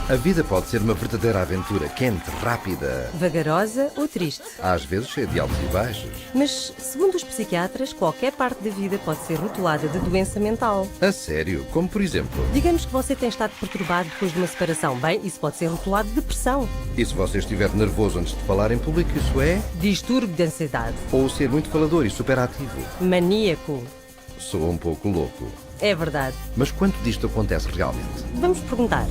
A vida pode ser uma verdadeira aventura, quente, rápida, Vagarosa ou triste. às vezes cheia de altos e baixos. Mas, segundo os psiquiatras, qualquer parte da vida pode ser rotulada de doença mental. A sério, como por exemplo, Digamos que você tem estado perturbado depois de uma separação. Bem, isso pode ser rotulado de depressão, e se você estiver nervoso antes de falar em público, isso é? distúrbio de ansiedade, Ou ser muito falador e superativo. maníaco. Sou um pouco louco. É verdade. Mas quanto disto acontece realmente? Vamos perguntar.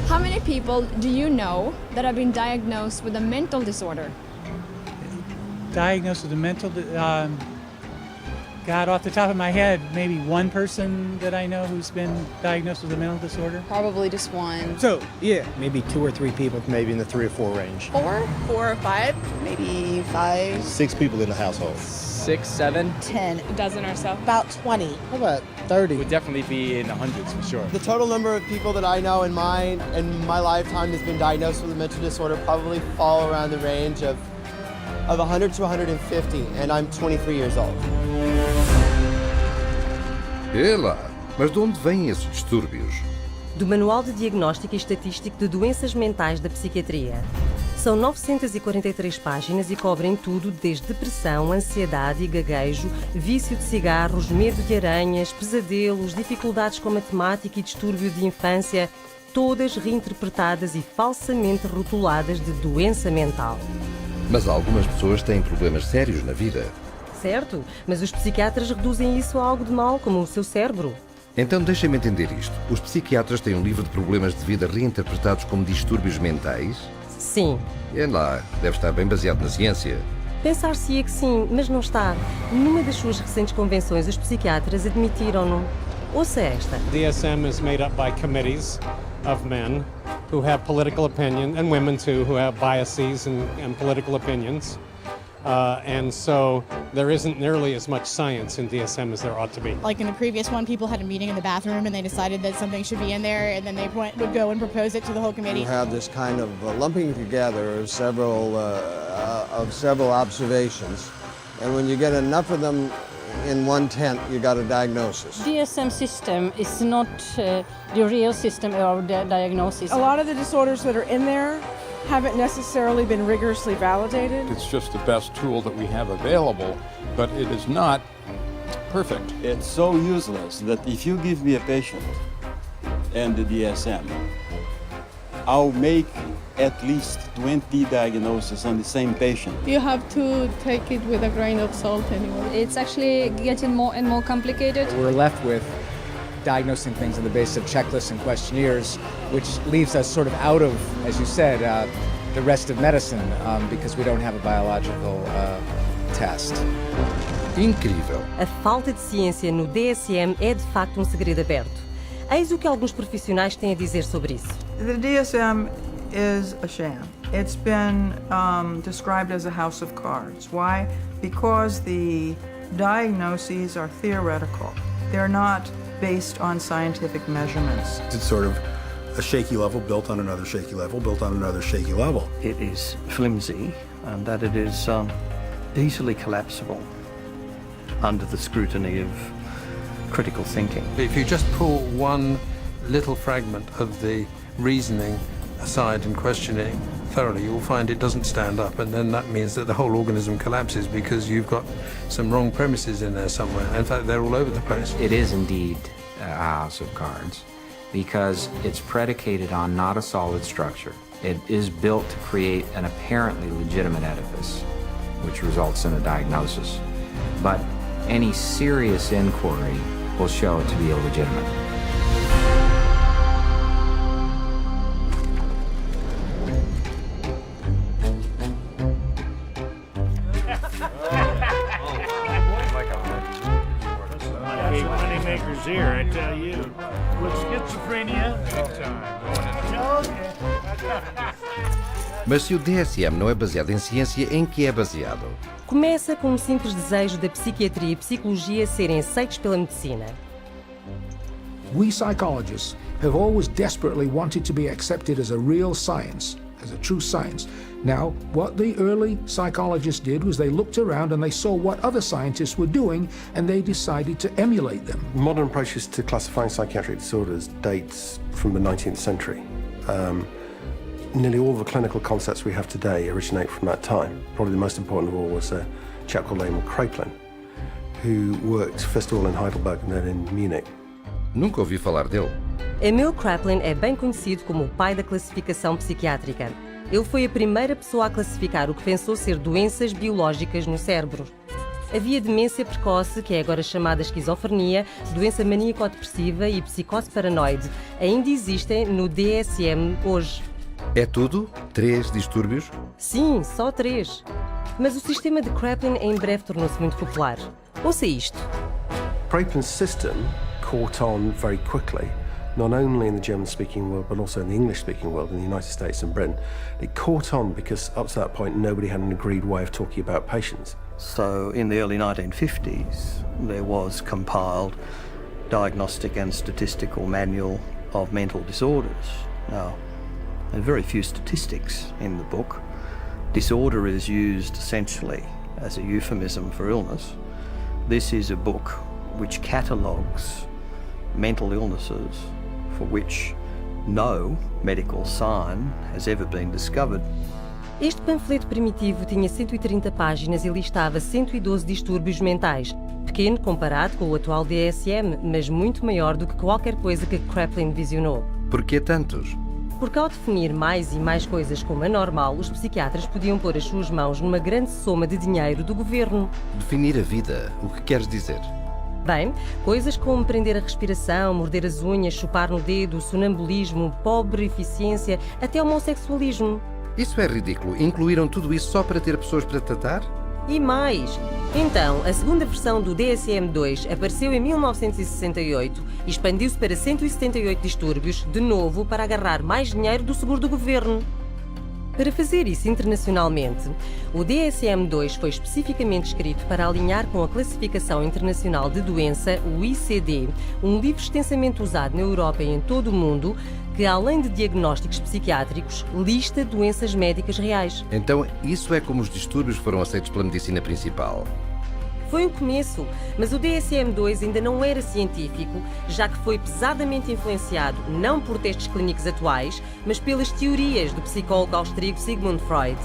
How many people do you know that have been diagnosed with a mental disorder? Diagnosed with a God, off the top of my head, maybe one person that I know who's been diagnosed with a mental disorder. Probably just one. So, yeah, maybe 2 or 3 people, maybe in the 3 or 4 range. 4 or 5, maybe 5. 6 people in the household. 6, 7. 10. A dozen or so. About 20. How about 30? Would definitely be in the hundreds for sure. The total number of people that I know in my lifetime has been diagnosed with a mental disorder probably fall around the range of 100 to 150, and I'm 23 years old. É lá, mas de onde vêm esses distúrbios? Do Manual de Diagnóstico e Estatístico de Doenças Mentais da Psiquiatria. São 943 páginas e cobrem tudo desde depressão, ansiedade e gaguejo, vício de cigarros, medo de aranhas, pesadelos, dificuldades com matemática e distúrbio de infância, todas reinterpretadas e falsamente rotuladas de doença mental. Mas algumas pessoas têm problemas sérios na vida. Certo? Mas os psiquiatras reduzem isso a algo de mal, como o seu cérebro. Então deixem-me entender isto. Os psiquiatras têm um livro de problemas de vida reinterpretados como distúrbios mentais? Sim. É lá, deve estar bem baseado na ciência. Pensar-se-ia que sim, mas não está. Numa das suas recentes convenções, os psiquiatras admitiram-no. Ouça esta. DSM is made up by committees of men who have political opinion, and women too, who have biases and political opinions. And so there isn't nearly as much science in DSM as there ought to be. Like in the previous one, people had a meeting in the bathroom and they decided that something should be in there, and then they would go and propose it to the whole committee. You have this kind of lumping together of several observations, and when you get enough of them in one tent, you got a diagnosis. DSM system is not the real system of the diagnosis. A lot of the disorders that are in there haven't necessarily been rigorously validated. It's just the best tool that we have available, but it is not perfect. It's so useless that if you give me a patient and the DSM, I'll make at least 20 diagnoses on the same patient. You have to take it with a grain of salt anyway. It's actually getting more and more complicated. We're left with diagnosing things on the basis of checklists and questionnaires, which leaves us sort of out of, as you said, the rest of medicine because we don't have a biological test. Incrível. A falta de ciência no DSM é de facto um segredo aberto. Eis o que alguns profissionais têm a dizer sobre isso. The DSM is a sham. It's been described as a house of cards. Why? Because the diagnoses are theoretical. They're not based on scientific measurements. It's sort of a shaky level built on another shaky level, built on another shaky level. It is flimsy and that it is easily collapsible under the scrutiny of critical thinking. If you just pull one little fragment of the reasoning aside and question it thoroughly, you'll find it doesn't stand up, and then that means that the whole organism collapses because you've got some wrong premises in there somewhere. In fact, they're all over the place. It is indeed a house of cards because it's predicated on not a solid structure. It is built to create an apparently legitimate edifice, which results in a diagnosis. But any serious inquiry will show it to be illegitimate. Moneymakers here, I tell you. With schizophrenia, Mas se o DSM não é baseado em ciência, em que é baseado? Começa com um simples desejo da psiquiatria e psicologia serem aceitos pela medicina. We psychologists have always desperately wanted to be accepted as a real science, as a true science. Now, what the early psychologists did was they looked around and they saw what other scientists were doing and they decided to emulate them. Modern approaches to classifying psychiatric disorders dates from the 19th century. Nearly all the clinical concepts we have today originate from that time. Probably the most important of all was a chap called Emil Kraepelin, who worked first of all in Heidelberg and then in Munich. Nunca ouvi falar dele. Emil Kraepelin é bem conhecido como o pai da classificação psiquiátrica. Ele foi a primeira pessoa a classificar o que pensou ser doenças biológicas no cérebro. Havia demência precoce, que é agora chamada esquizofrenia, doença maníaco-depressiva e psicose paranoide. Ainda existem no DSM hoje. É tudo? 3 distúrbios? Sim, só 3. Mas o sistema de Kraepelin em breve tornou-se muito popular. Ouça isto. Kraepelin's system caught on very quickly, not only in the German-speaking world, but also in the English-speaking world, in the United States and Britain. It caught on because up to that point, nobody had an agreed way of talking about patients. So in the early 1950s, there was compiled Diagnostic and Statistical Manual of Mental Disorders. Now, there are very few statistics in the book. Disorder is used essentially as a euphemism for illness. This is a book which catalogues mental illnesses for which no medical sign has ever been discovered. Este panfleto primitivo tinha 130 páginas e listava 112 distúrbios mentais. Pequeno comparado com o atual DSM, mas muito maior do que qualquer coisa que Kraepelin visionou. Por que tantos? Porque ao definir mais e mais coisas como anormal, os psiquiatras podiam pôr as suas mãos numa grande soma de dinheiro do governo. Definir a vida, o que queres dizer? Bem, coisas como prender a respiração, morder as unhas, chupar no dedo, sonambulismo, pobre eficiência, até homossexualismo. Isso é ridículo. Incluíram tudo isso só para ter pessoas para tratar? E mais. Então, a segunda versão do DSM-2 apareceu em 1968 e expandiu-se para 178 distúrbios, de novo para agarrar mais dinheiro do seguro do governo. Para fazer isso internacionalmente, o DSM-2 foi especificamente escrito para alinhar com a Classificação Internacional de Doença, o ICD, um livro extensamente usado na Europa e em todo o mundo, que, além de diagnósticos psiquiátricos, lista doenças médicas reais. Então, isso é como os distúrbios foram aceitos pela medicina principal. Foi um começo, mas o DSM-2 ainda não era científico, já que foi pesadamente influenciado não por testes clínicos atuais, mas pelas teorias do psicólogo austríaco Sigmund Freud.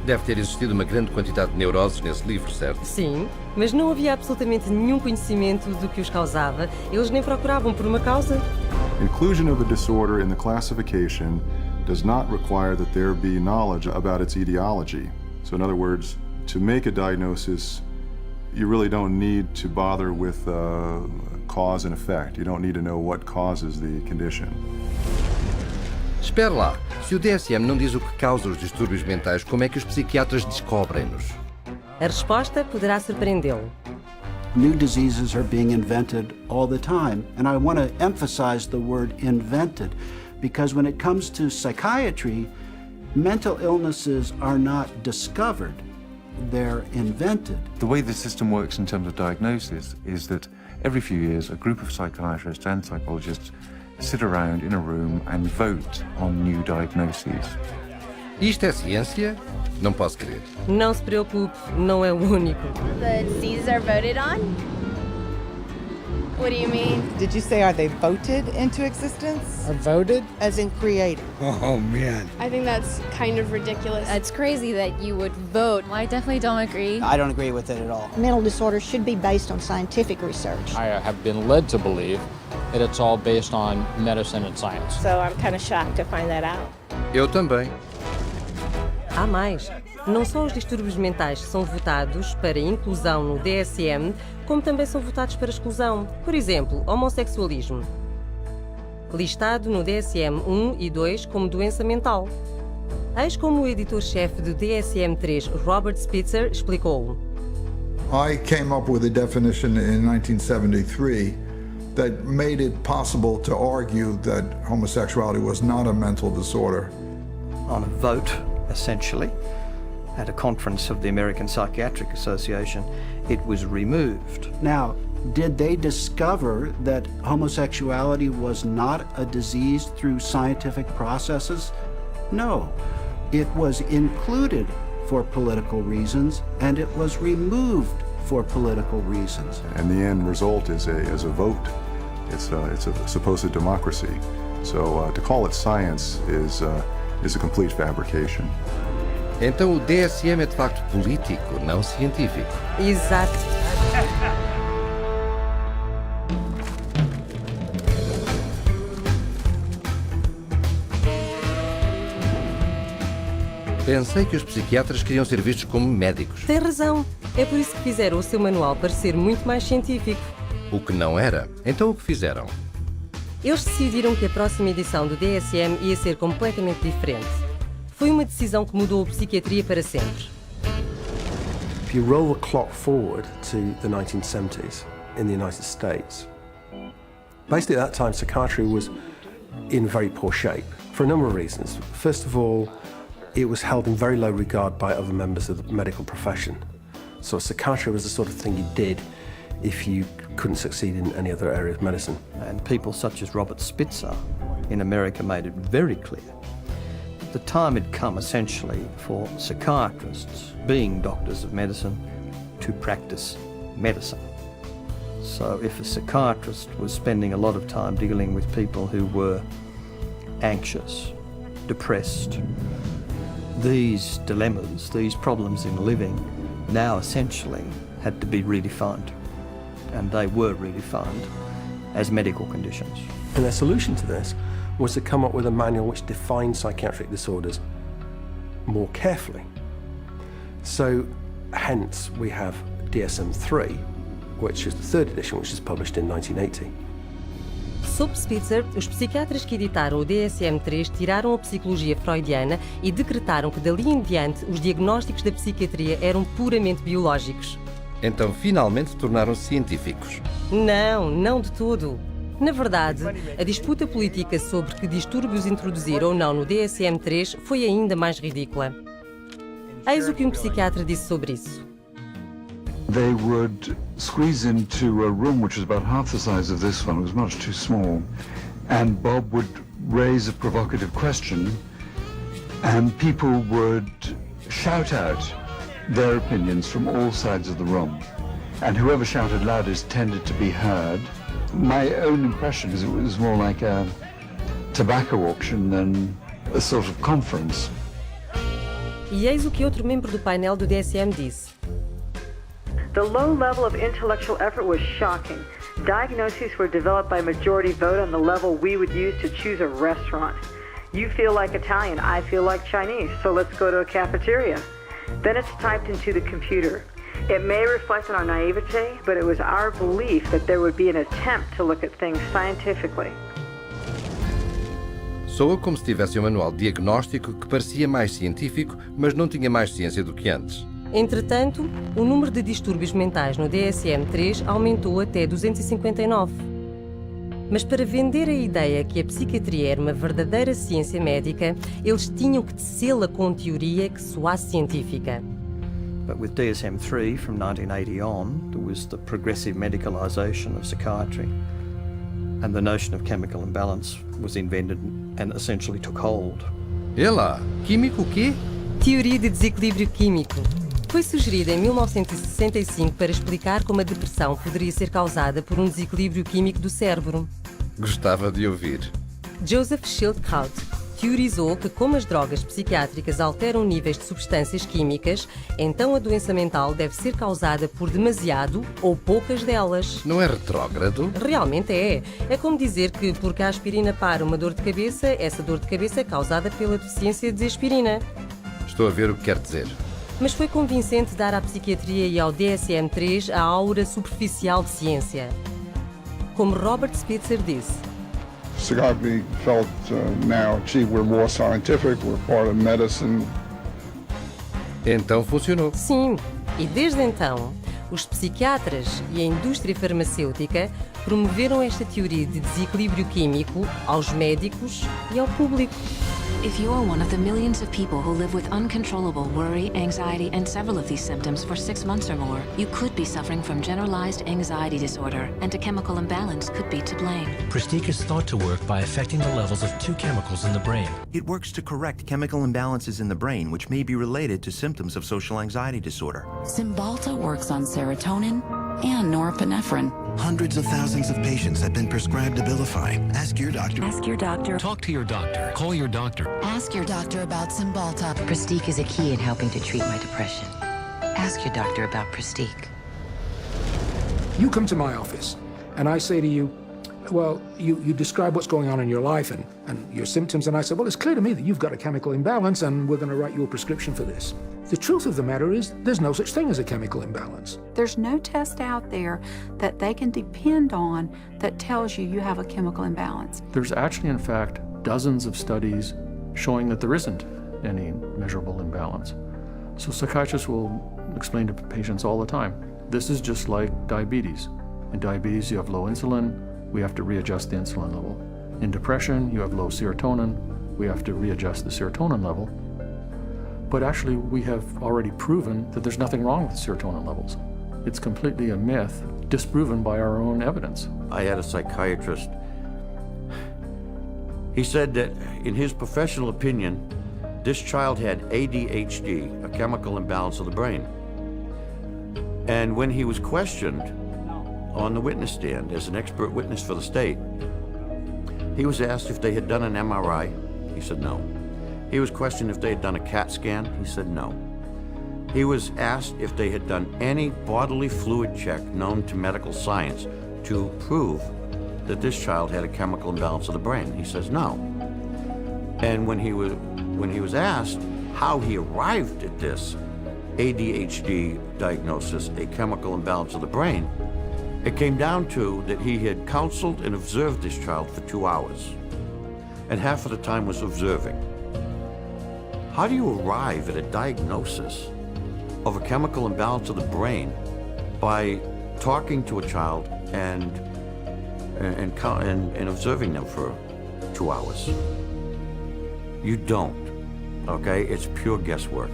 Deve ter existido uma grande quantidade de neuroses nesse livro, certo? Sim, mas não havia absolutamente nenhum conhecimento do que os causava. Eles nem procuravam por uma causa. Inclusion of a disorder in the classification does not require that there be knowledge about its etiology. So in other words, to make a diagnosis, you really don't need to bother with cause and effect. You don't need to know what causes the condition. Espera lá, se o DSM não diz o que causa os distúrbios mentais, como é que os psiquiatras descobrem-nos? A resposta poderá surpreendê-lo. New diseases are being invented all the time, and I want to emphasize the word invented, because when it comes to psychiatry, mental illnesses are not discovered, they're invented. The way the system works in terms of diagnosis is that every few years a group of psychiatrists and psychologists sit around in a room and vote on new diagnoses. Isto é ciência? Não posso crer. Não se preocupe, não é o único. The diseases are voted on? What do you mean? Did you say, are they voted into existence? Or voted? As in created. Oh, man. I think that's kind of ridiculous. It's crazy that you would vote. I definitely don't agree. I don't agree with it at all. Mental disorders should be based on scientific research. I have been led to believe that it's all based on medicine and science. So I'm kind of shocked to find that out. Eu também. Há mais. Não só os distúrbios mentais são votados para inclusão no DSM, como também são votados para exclusão. Por exemplo, homossexualismo. Listado no DSM-1 e 2 como doença mental. Eis como o editor-chefe do DSM-3, Robert Spitzer, explicou. I came up with a definition in 1973 that made it possible to argue that homosexuality was not a mental disorder. On a vote, essentially, at a conference of the American Psychiatric Association, it was removed. Now, did they discover that homosexuality was not a disease through scientific processes? No. It was included for political reasons, and it was removed for political reasons. And the end result is a vote. It's a supposed democracy. So to call it science is a complete fabrication. Então o DSM é de facto político, não científico. Exato. Pensei que os psiquiatras queriam ser vistos como médicos. Tem razão. É por isso que fizeram o seu manual parecer muito mais científico. O que não era. Então o que fizeram? Eles decidiram que a próxima edição do DSM ia ser completamente diferente. Foi uma decisão que mudou a psiquiatria para sempre. If you roll the clock forward to the 1970s in the United States, basically at that time psychiatry was in very poor shape for a number of reasons. First of all, it was held in very low regard by other members of the medical profession. So psychiatry was the sort of thing you did if you couldn't succeed in any other area of medicine. And people such as Robert Spitzer in America made it very clear that the time had come essentially for psychiatrists, being doctors of medicine, to practice medicine. So if a psychiatrist was spending a lot of time dealing with people who were anxious, depressed, these dilemmas, these problems in living, now essentially had to be redefined. And they were redefined as medical conditions. And their solution to this was to come up with a manual which defined psychiatric disorders more carefully. So, hence, we have DSM-3, which is the third edition, which was published in 1980. Sob Spitzer, os psiquiatras que editaram o DSM-3 tiraram a psicologia freudiana e decretaram que dali em diante os diagnósticos da psiquiatria eram puramente biológicos. Então finalmente tornaram-se científicos. Não, não de todo. Na verdade, a disputa política sobre que distúrbios introduzir ou não no DSM-3 foi ainda mais ridícula. Eis o que um psiquiatra disse sobre isso. They would squeeze into a room which was about half the size of this one. It was much too small. And Bob would raise a provocative question, and people would shout out their opinions from all sides of the room. And whoever shouted loudest tended to be heard. My own impression is it was more like a tobacco auction than a sort of conference. E eis o que outro membro do painel do DSM disse. The low level of intellectual effort was shocking. Diagnoses were developed by majority vote on the level we would use to choose a restaurant. You feel like Italian, I feel like Chinese, so let's go to a cafeteria. Then it's typed into the computer. It may reflect on our naivete, but it was our belief that there would be an attempt to look at things scientifically. Soa como se tivesse um manual diagnóstico que parecia mais científico, mas não tinha mais ciência do que antes. Entretanto, o número de distúrbios mentais no DSM-3 aumentou até 259. Mas para vender a ideia que a psiquiatria era uma verdadeira ciência médica, eles tinham que tecê-la com teoria que soasse científica. But with DSM-3 from 1980 on, there was the progressive medicalisation of psychiatry, and the notion of chemical imbalance was invented and essentially took hold. E lá, químico o quê? Teoria de desequilíbrio químico. Foi sugerida em 1965 para explicar como a depressão poderia ser causada por um desequilíbrio químico do cérebro. Gostava de ouvir. Joseph Schildkraut teorizou que como as drogas psiquiátricas alteram níveis de substâncias químicas, então a doença mental deve ser causada por demasiado ou poucas delas. Não é retrógrado? Realmente é. É como dizer que porque a aspirina para uma dor de cabeça, essa dor de cabeça é causada pela deficiência de aspirina. Estou a ver o que quer dizer. Mas foi convincente dar à psiquiatria e ao DSM-3 a aura superficial de ciência. Como Robert Spitzer disse. Psychiatry felt now, gee, we're more scientific, we're part of medicine. Então funcionou. Sim, e desde então, os psiquiatras e a indústria farmacêutica promoveram esta teoria de desequilíbrio químico aos médicos e ao público. If you're one of the millions of people who live with uncontrollable worry, anxiety, and several of these symptoms for 6 months or more, you could be suffering from generalized anxiety disorder, and a chemical imbalance could be to blame. Pristique is thought to work by affecting the levels of 2 chemicals in the brain. It works to correct chemical imbalances in the brain, which may be related to symptoms of social anxiety disorder. Cymbalta works on serotonin, and norepinephrine. Hundreds of thousands of patients have been prescribed Abilify. Ask your doctor. Ask your doctor. Talk to your doctor. Call your doctor. Ask your doctor about Cymbalta. Pristiq is a key in helping to treat my depression. Ask your doctor about Pristiq. You come to my office, and I say to you, well, you describe what's going on in your life and your symptoms, and I say, well, it's clear to me that you've got a chemical imbalance, and we're going to write you a prescription for this. The truth of the matter is, there's no such thing as a chemical imbalance. There's no test out there that they can depend on that tells you you have a chemical imbalance. There's actually, in fact, dozens of studies showing that there isn't any measurable imbalance. So psychiatrists will explain to patients all the time, this is just like diabetes. In diabetes, you have low insulin, we have to readjust the insulin level. In depression, you have low serotonin, we have to readjust the serotonin level. But actually, we have already proven that there's nothing wrong with serotonin levels. It's completely a myth, disproven by our own evidence. I had a psychiatrist. He said that, in his professional opinion, this child had ADHD, a chemical imbalance of the brain. And when he was questioned on the witness stand as an expert witness for the state, he was asked if they had done an MRI. He said no. He was questioned if they had done a CAT scan. He said no. He was asked if they had done any bodily fluid check known to medical science to prove that this child had a chemical imbalance of the brain. He says no. And when he was asked how he arrived at this ADHD diagnosis, a chemical imbalance of the brain, it came down to that he had counseled and observed this child for 2 hours, and half of the time was observing. How do you arrive at a diagnosis of a chemical imbalance of the brain by talking to a child and observing them for 2 hours? You don't, okay? It's pure guesswork.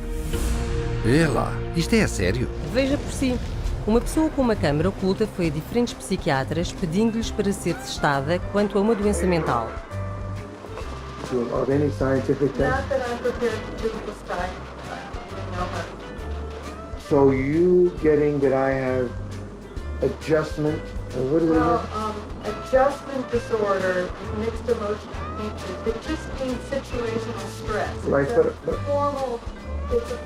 É lá, isto é a sério? Veja por si. Uma pessoa com uma câmara oculta foi a diferentes psiquiatras pedindo-lhes para ser testada quanto a uma doença mental. Of any scientific test? Not that I'm prepared to do this time. So you getting that I have adjustment, what do we have? Adjustment disorder, mixed emotional features. It just means situational stress. Right, it's a formal diagnosis.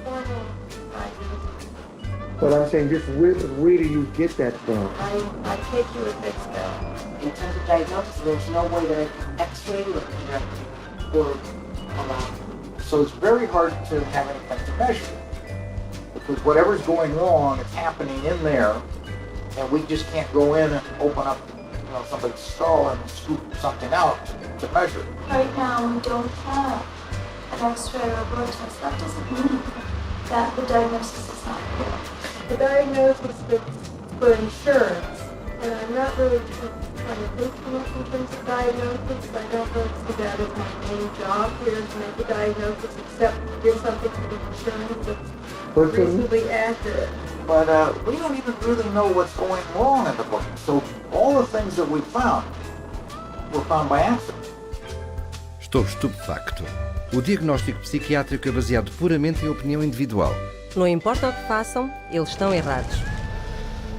But I'm saying, just where do you get that from? I take you at face value. In terms of diagnosis, there's no way that I can x-ray or so it's very hard to have anything to measure. Because whatever's going wrong, it's happening in there, and we just can't go in and open up, somebody's skull and scoop something out to measure. Right now, we don't have an X-ray or a blood test. That doesn't mean that the diagnosis is not real. The diagnosis is for insurance, and I'm not really trying to think too much in terms of diagnosis. I don't really see that as my main job here to make a diagnosis, except give something to the insurance that's reasonably accurate. But we don't even really know what's going wrong in the brain. So all the things that we found were found by accident. Estou estupefacto. O diagnóstico psiquiátrico é baseado puramente em opinião individual. Não importa o que façam, eles estão errados.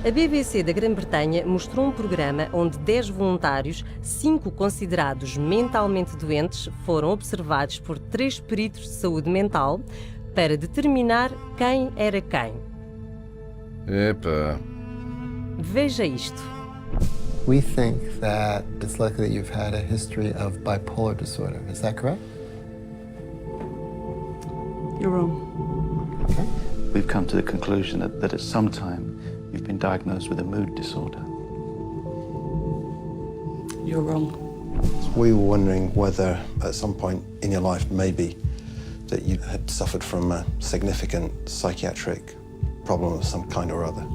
A BBC da Grã-Bretanha mostrou um programa onde 10 voluntários, 5 considerados mentalmente doentes, foram observados por 3 peritos de saúde mental para determinar quem era quem. Epa. Veja isto. We think that it's likely that you've had a history of bipolar disorder. Is that correct? You're wrong. Okay. We've come to the conclusion that at some time you've been diagnosed with a mood disorder. You're wrong. We were wondering whether at some point in your life maybe that you had suffered from a significant psychiatric problem of some kind or other.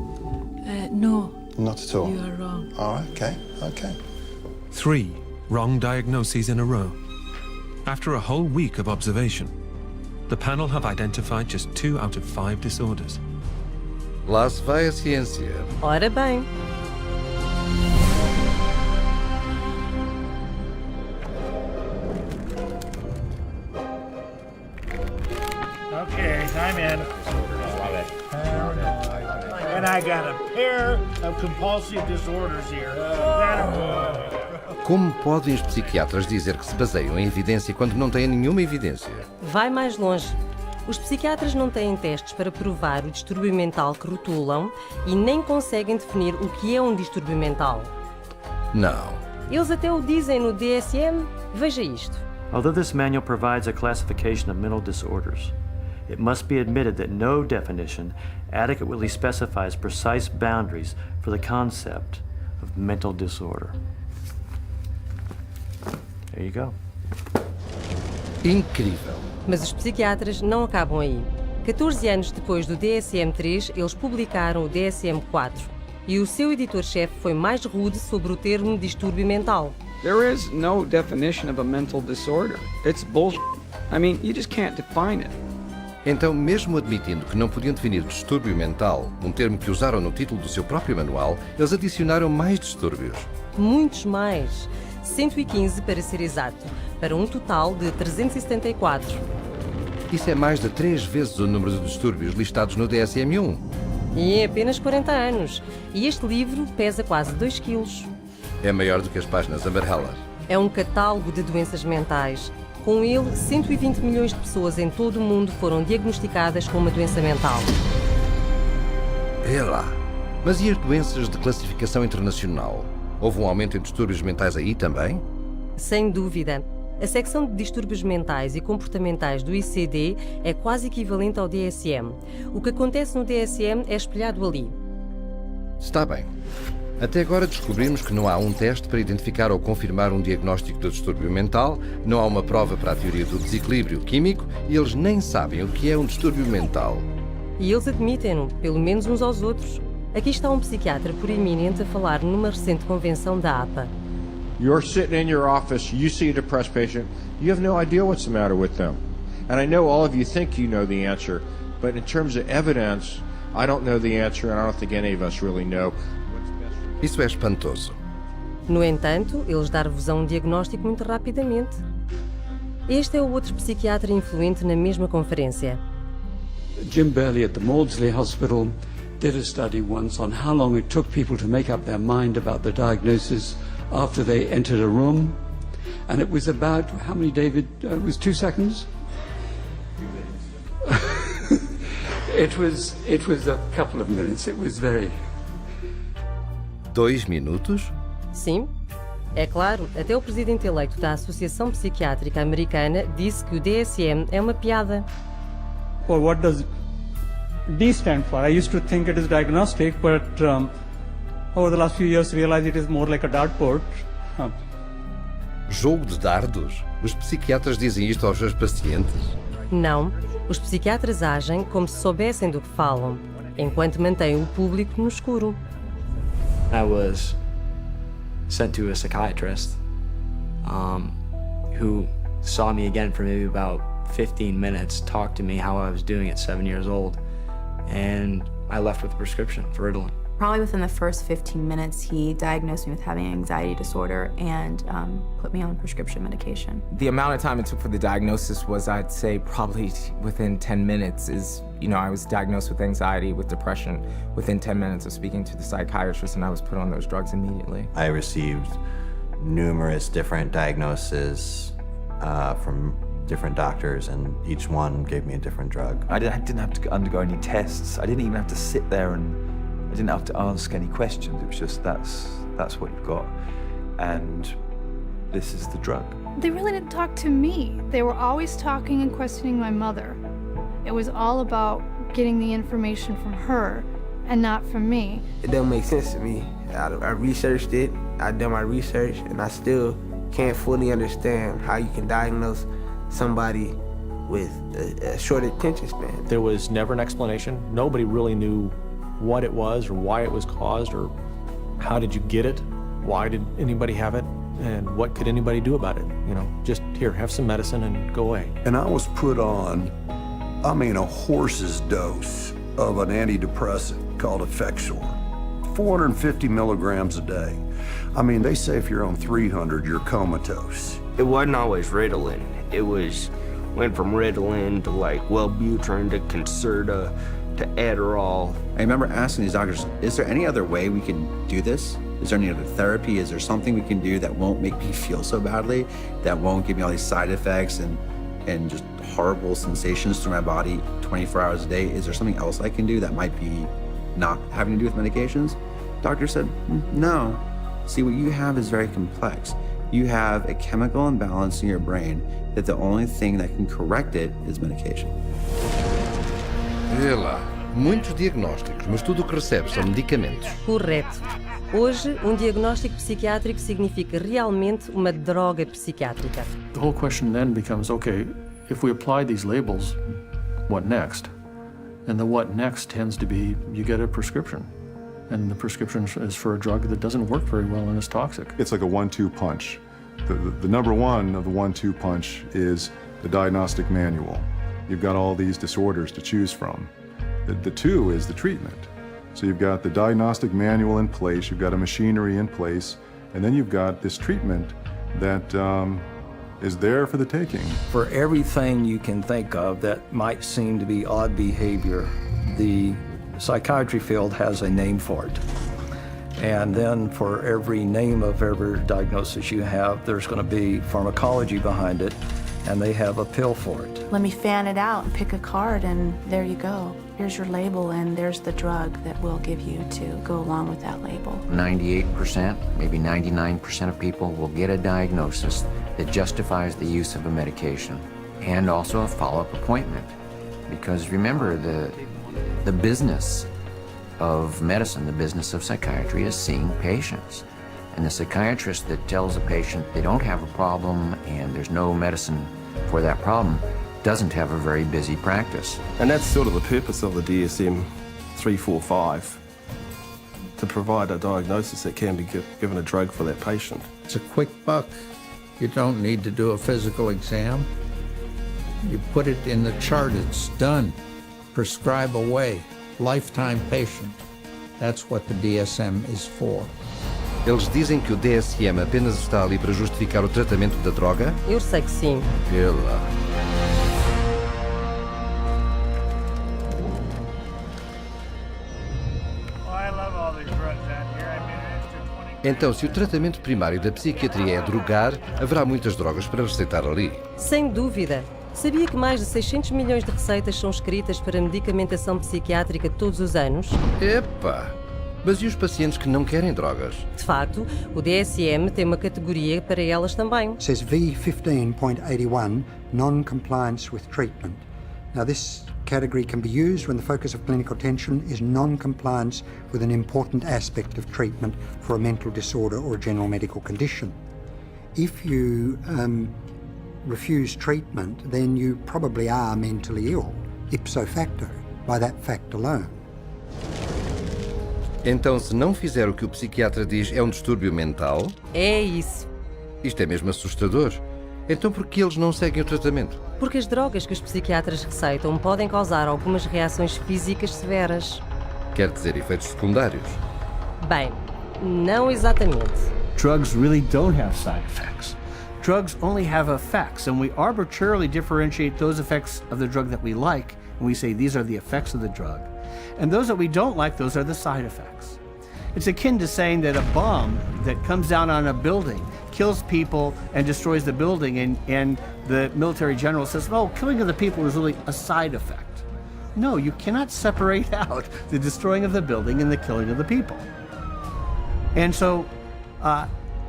No. Not at all? You are wrong. Oh, okay. 3 wrong diagnoses in a row. After a whole week of observation, the panel have identified just 2 out of 5 disorders. Lá se vai a ciência. Ora bem. Okay, time in. I love it. And I got a pair of compulsive disorders here. Como podem os psiquiatras dizer que se baseiam em evidência quando não têm nenhuma evidência? Vai mais longe. Os psiquiatras não têm testes para provar o distúrbio mental que rotulam e nem conseguem definir o que é um distúrbio mental. Não. Eles até o dizem no DSM. Veja isto. Although this manual provides a classification of mental disorders, it must be admitted that no definition adequately specifies precise boundaries for the concept of mental disorder. There you go. Incrível. Mas os psiquiatras não acabam aí. 14 anos depois do DSM-3, eles publicaram o DSM-4. E o seu editor-chefe foi mais rude sobre o termo distúrbio mental. There is no definition of a mental disorder. It's bullshit. I mean, you just can't define it. Então, mesmo admitindo que não podiam definir distúrbio mental, um termo que usaram no título do seu próprio manual, eles adicionaram mais distúrbios. Muitos mais. 115 para ser exato, para um total de 374. Isso é mais de 3 vezes o número de distúrbios listados no DSM-1. E em apenas 40 anos. E este livro pesa quase 2 quilos. É maior do que as páginas amarelas. É um catálogo de doenças mentais. Com ele, 120 milhões de pessoas em todo o mundo foram diagnosticadas com uma doença mental. É lá. Mas e as doenças de classificação internacional? Houve um aumento em distúrbios mentais aí também? Sem dúvida. A secção de distúrbios mentais e comportamentais do ICD é quase equivalente ao DSM. O que acontece no DSM é espelhado ali. Está bem. Até agora descobrimos que não há um teste para identificar ou confirmar um diagnóstico de distúrbio mental, não há uma prova para a teoria do desequilíbrio químico e eles nem sabem o que é um distúrbio mental. E eles admitem-no, pelo menos uns aos outros. Aqui está um psiquiatra proeminente a falar numa recente convenção da APA. You're sitting in your office, you see a depressed patient, you have no idea what's the matter with them. And I know all of you think you know the answer, but in terms of evidence, I don't know the answer and I don't think any of us really know. Isso é espantoso. No entanto, eles dar-vos um diagnóstico muito rapidamente. Este é o outro psiquiatra influente na mesma conferência. Jim Burley at the Maudsley Hospital did a study once on how long it took people to make up their mind about the diagnosis after they entered a room. And it was about, how many, David? It was 2 seconds? It was a couple of minutes. It was very... 2 minutos? Sim. É claro, até o presidente eleito da Associação Psiquiátrica Americana disse que o DSM é uma piada. Well, what does D stand for? I used to think it is diagnostic, but over the last few years realized it is more like a dartboard. Jogo de dardos? Os psiquiatras dizem isto aos seus pacientes? Não. Os psiquiatras agem como se soubessem do que falam, enquanto mantêm o público no escuro. I was sent to a psychiatrist who saw me again for maybe about 15 minutes, talked to me how I was doing at 7 years old, and I left with a prescription for Ritalin. Probably within the first 15 minutes, he diagnosed me with having an anxiety disorder and put me on prescription medication. The amount of time it took for the diagnosis was, I'd say, probably within 10 minutes I was diagnosed with anxiety, with depression, within 10 minutes of speaking to the psychiatrist, and I was put on those drugs immediately. I received numerous different diagnoses from different doctors, and each one gave me a different drug. I didn't have to undergo any tests. I didn't even have to sit there and I didn't have to ask any questions. It was just that's what you've got, and this is the drug. They really didn't talk to me. They were always talking and questioning my mother. It was all about getting the information from her and not from me. It doesn't make sense to me. I researched it, I've done my research, and I still can't fully understand how you can diagnose somebody with a short attention span. There was never an explanation. Nobody really knew what it was or why it was caused or how did you get it? Why did anybody have it? And what could anybody do about it? Just here, have some medicine and go away. And I was put on, a horse's dose of an antidepressant called Effexor. 450 milligrams a day. They say if you're on 300, you're comatose. It wasn't always Ritalin. It went from Ritalin to Wellbutrin to Concerta to Adderall. I remember asking these doctors, is there any other way we can do this? Is there any other therapy? Is there something we can do that won't make me feel so badly, that won't give me all these side effects and just horrible sensations through my body 24 hours a day? Is there something else I can do that might be not having to do with medications? Doctor said, no. See, what you have is very complex. You have a chemical imbalance in your brain that the only thing that can correct it is medication. Vê lá, muitos diagnósticos, mas tudo o que recebes são medicamentos. Correto. Hoje, diagnóstico psiquiátrico significa realmente uma droga psiquiátrica. The whole question then becomes, okay, if we apply these labels, what next? And the what next tends to be, you get a prescription. And the prescription is for a drug that doesn't work very well and is toxic. It's like a 1-2 punch. The number one of the 1-2 punch is the diagnostic manual. You've got all these disorders to choose from. The two is the treatment. So you've got the diagnostic manual in place, you've got a machinery in place, and then you've got this treatment that is there for the taking. For everything you can think of that might seem to be odd behavior, the psychiatry field has a name for it. And then for every name of every diagnosis you have, there's going to be pharmacology behind it, and they have a pill for it. Let me fan it out and pick a card, and there you go. Here's your label, and there's the drug that we'll give you to go along with that label. 98%, maybe 99% of people will get a diagnosis that justifies the use of a medication and also a follow-up appointment. Because remember, the business of medicine, the business of psychiatry, is seeing patients. And the psychiatrist that tells a patient they don't have a problem and there's no medicine for that problem doesn't have a very busy practice. And that's sort of the purpose of the DSM-345, to provide a diagnosis that can be given a drug for that patient. It's a quick buck. You don't need to do a physical exam. You put it in the chart, it's done. Prescribe away, lifetime patient. That's what the DSM is for. Eles dizem que o DSM apenas está ali para justificar o tratamento da droga? Eu sei que sim. Então, se o tratamento primário da psiquiatria é drogar, haverá muitas drogas para receitar ali. Sem dúvida. Sabia que mais de 600 milhões de receitas são escritas para medicamentação psiquiátrica todos os anos? Epa! Mas e os pacientes que não querem drogas? De facto, o DSM tem uma categoria para elas também. Says V15.81, non-compliance with treatment. Now this category can be used when the focus of clinical attention is non-compliance with an important aspect of treatment for a mental disorder or a general medical condition. If you refuse treatment, then you probably are mentally ill, ipso facto, by that fact alone. Então, se não fizer o que o psiquiatra diz, é um distúrbio mental? É isso. Isto é mesmo assustador. Então, por que eles não seguem o tratamento? Porque as drogas que os psiquiatras receitam podem causar algumas reações físicas severas. Quer dizer, efeitos secundários? Bem, não exatamente. Drugs really don't have side effects. Drugs only have effects, and we arbitrarily differentiate those effects of the drug that we like, and we say these are the effects of the drug. And those that we don't like, those are the side effects. It's akin to saying that a bomb that comes down on a building kills people and destroys the building, and the military general says, oh, killing of the people is really a side effect. No, you cannot separate out the destroying of the building and the killing of the people. And so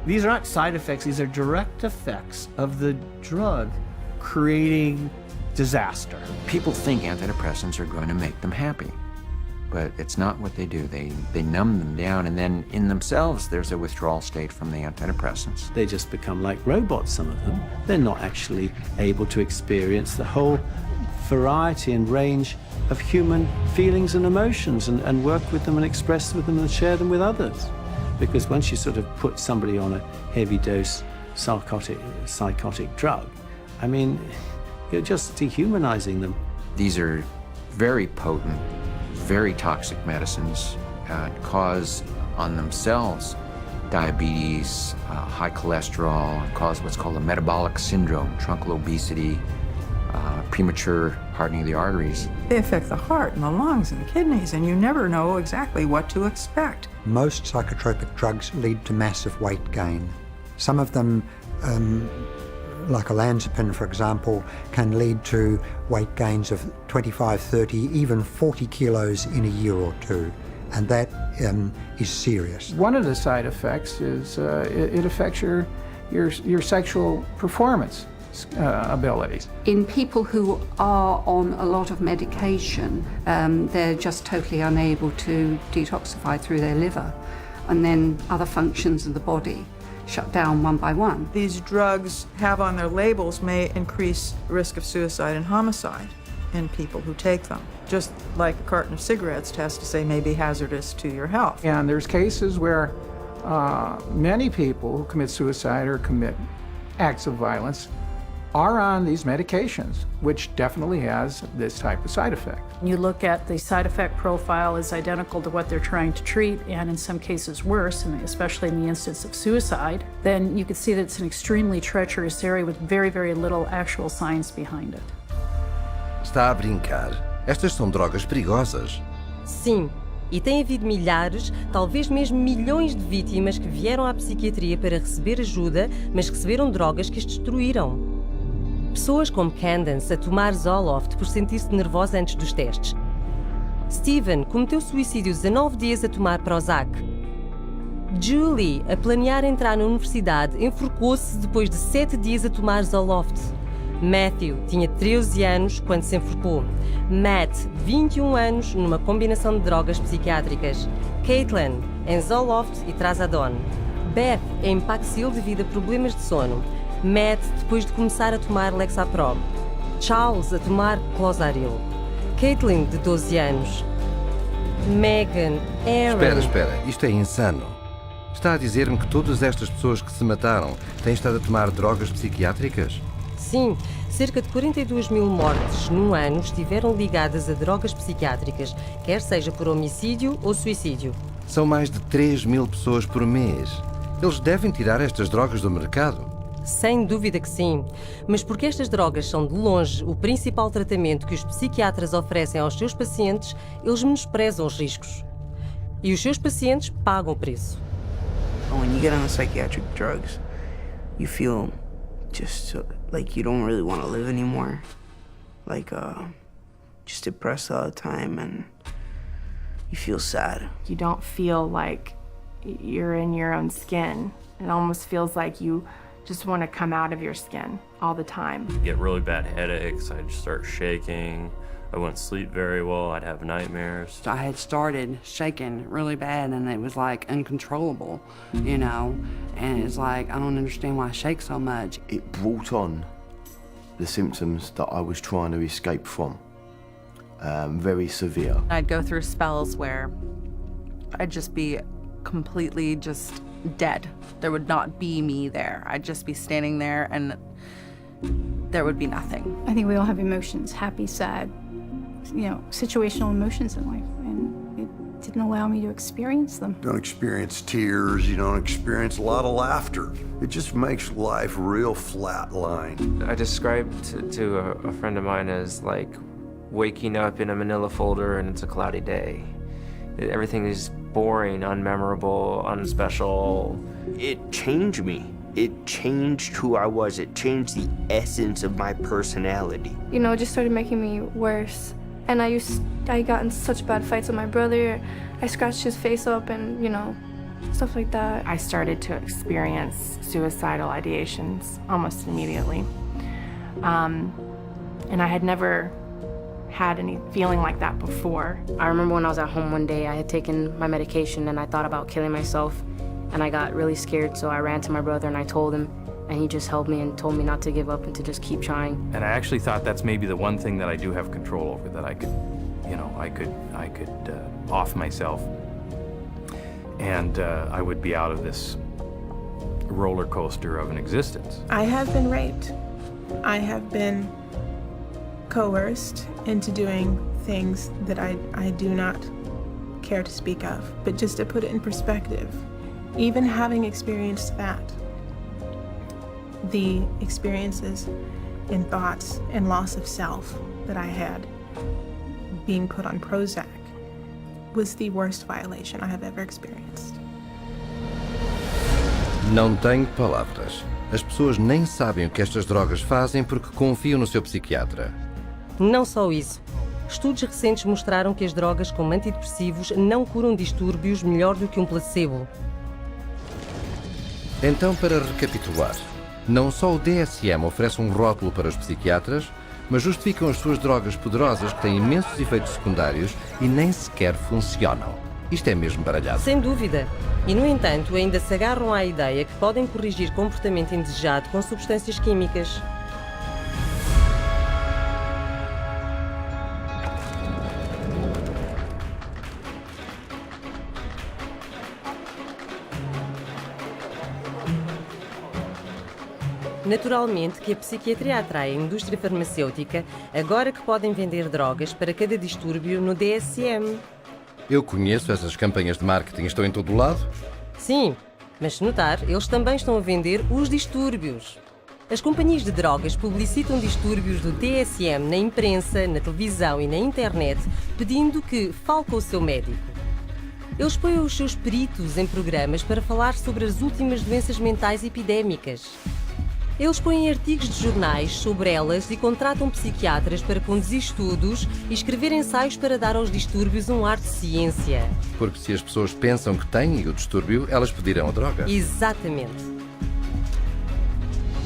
these are not side effects, these are direct effects of the drug creating disaster. People think antidepressants are going to make them happy, but it's not what they do. They numb them down, and then in themselves there's a withdrawal state from the antidepressants. They just become like robots, some of them. They're not actually able to experience the whole variety and range of human feelings and emotions and work with them and express with them and share them with others. Because once you sort of put somebody on a heavy dose psychotic drug, I mean, you're just dehumanizing them. These are very potent, very toxic medicines, cause on themselves diabetes, high cholesterol, cause what's called a metabolic syndrome, truncal obesity, premature hardening of the arteries. They affect the heart and the lungs and the kidneys, and you never know exactly what to expect. Most psychotropic drugs lead to massive weight gain. Some of them, like olanzapine, for example, can lead to weight gains of 25, 30, even 40 kilos in a year or two. And that is serious. One of the side effects is it affects your sexual performance abilities. In people who are on a lot of medication, they're just totally unable to detoxify through their liver, and then other functions of the body shut down one by one. These drugs have on their labels may increase risk of suicide and homicide in people who take them. Just like a carton of cigarettes has to say may be hazardous to your health. And there's cases where many people who commit suicide or commit acts of violence are on these medications, which definitely has this type of side effect. You look at the side effect profile is identical to what they're trying to treat, and in some cases worse, and especially in the instance of suicide, then you can see that it's an extremely treacherous area with very, very little actual science behind it. Está a brincar? Estas são drogas perigosas. Sim, e tem havido milhares, talvez mesmo milhões de vítimas que vieram à psiquiatria para receber ajuda, mas receberam drogas que as destruíram. Pessoas como Candace a tomar Zoloft por sentir-se nervosa antes dos testes. Steven cometeu suicídio 19 dias a tomar Prozac. Julie, a planear entrar na universidade, enforcou-se depois de 7 dias a tomar Zoloft. Matthew tinha 13 anos quando se enforcou. Matt, 21 anos, numa combinação de drogas psiquiátricas. Caitlin, em Zoloft e Trazodone. Beth, em Paxil devido a problemas de sono. Matt, depois de começar a tomar Lexapro. Charles, a tomar Clozaril. Caitlin, de 12 anos. Megan, Aaron... Espera, isto é insano. Está a dizer-me que todas estas pessoas que se mataram têm estado a tomar drogas psiquiátricas? Sim, cerca de 42 mil mortes num ano estiveram ligadas a drogas psiquiátricas, quer seja por homicídio ou suicídio. São mais de 3 mil pessoas por mês. Eles devem tirar estas drogas do mercado. Sem dúvida que sim, mas porque estas drogas são de longe o principal tratamento que os psiquiatras oferecem aos seus pacientes, eles menosprezam os riscos. E os seus pacientes pagam o preço. When you get on the psychiatric drugs, you feel just like you don't really want to live anymore. Like, just depressed all the time, and you feel sad. You don't feel like you're in your own skin. It almost feels like you just want to come out of your skin all the time. Get really bad headaches, I'd start shaking. I wouldn't sleep very well, I'd have nightmares. I had started shaking really bad and it was like uncontrollable, you know, and it's like, I don't understand why I shake so much. It brought on the symptoms that I was trying to escape from, very severe. I'd go through spells where I'd just be completely just dead. There would not be me there. I'd just be standing there and there would be nothing. I think we all have emotions, happy, sad, you know, situational emotions in life, and it didn't allow me to experience them. You don't experience tears, you don't experience a lot of laughter. It just makes life real flatline. I described to a friend of mine as like waking up in a manila folder and it's a cloudy day. Everything is boring, unmemorable, unspecial. It changed me. It changed who I was. It changed the essence of my personality. You know, it just started making me worse. And I got in such bad fights with my brother. I scratched his face up and, you know, stuff like that. I started to experience suicidal ideations almost immediately. And I had never had any feeling like that before. I remember when I was at home one day, I had taken my medication and I thought about killing myself, and I got really scared, so I ran to my brother and I told him, and he just held me and told me not to give up and to just keep trying. And I actually thought that's maybe the one thing that I do have control over, that I could, you know, I could off myself, and I would be out of this roller coaster of an existence. I have been raped. I have been coerced into doing things that I do not care to speak of. But just to put it in perspective, even having experienced that, the experiences in thoughts and loss of self that I had, being put on Prozac was the worst violation I have ever experienced. Não tenho palavras. As pessoas nem sabem o que estas drogas fazem porque confiam no seu psiquiatra. Não só isso. Estudos recentes mostraram que as drogas como antidepressivos não curam distúrbios melhor do que um placebo. Então, para recapitular, não só o DSM oferece um rótulo para os psiquiatras, mas justificam as suas drogas poderosas que têm imensos efeitos secundários e nem sequer funcionam. Isto é mesmo baralhado. Sem dúvida. E, no entanto, ainda se agarram à ideia que podem corrigir comportamento indesejado com substâncias químicas. Naturalmente que a psiquiatria atrai a indústria farmacêutica agora que podem vender drogas para cada distúrbio no DSM. Eu conheço essas campanhas de marketing, estão em todo o lado? Sim, mas se notar, eles também estão a vender os distúrbios. As companhias de drogas publicitam distúrbios do DSM na imprensa, na televisão e na internet, pedindo que fale com o seu médico. Eles põem os seus peritos em programas para falar sobre as últimas doenças mentais epidémicas. Eles põem artigos de jornais sobre elas e contratam psiquiatras para conduzir estudos e escrever ensaios para dar aos distúrbios um ar de ciência. Porque se as pessoas pensam que têm o distúrbio, elas pedirão a droga. Exatamente.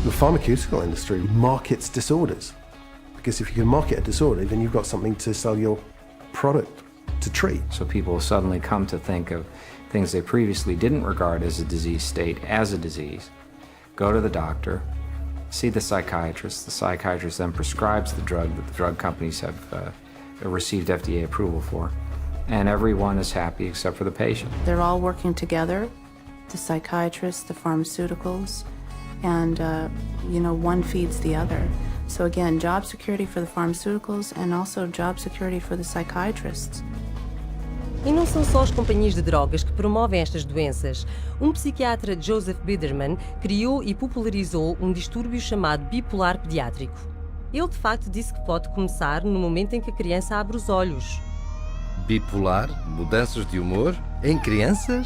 The pharmaceutical industry markets disorders. Because if you can market a disorder, then you've got something to sell your product to treat. So people suddenly come to think of things they previously didn't regard as a disease state as a disease, go to the doctor, see the psychiatrist then prescribes the drug that the drug companies have received FDA approval for, and everyone is happy except for the patient. They're all working together, the psychiatrists, the pharmaceuticals, and one feeds the other. So again, job security for the pharmaceuticals and also job security for the psychiatrists. E não são só as companhias de drogas que promovem estas doenças. Um psiquiatra, Joseph Biderman, criou e popularizou um distúrbio chamado bipolar pediátrico. Ele, de facto, disse que pode começar no momento em que a criança abre os olhos. Bipolar? Mudanças de humor? Em crianças?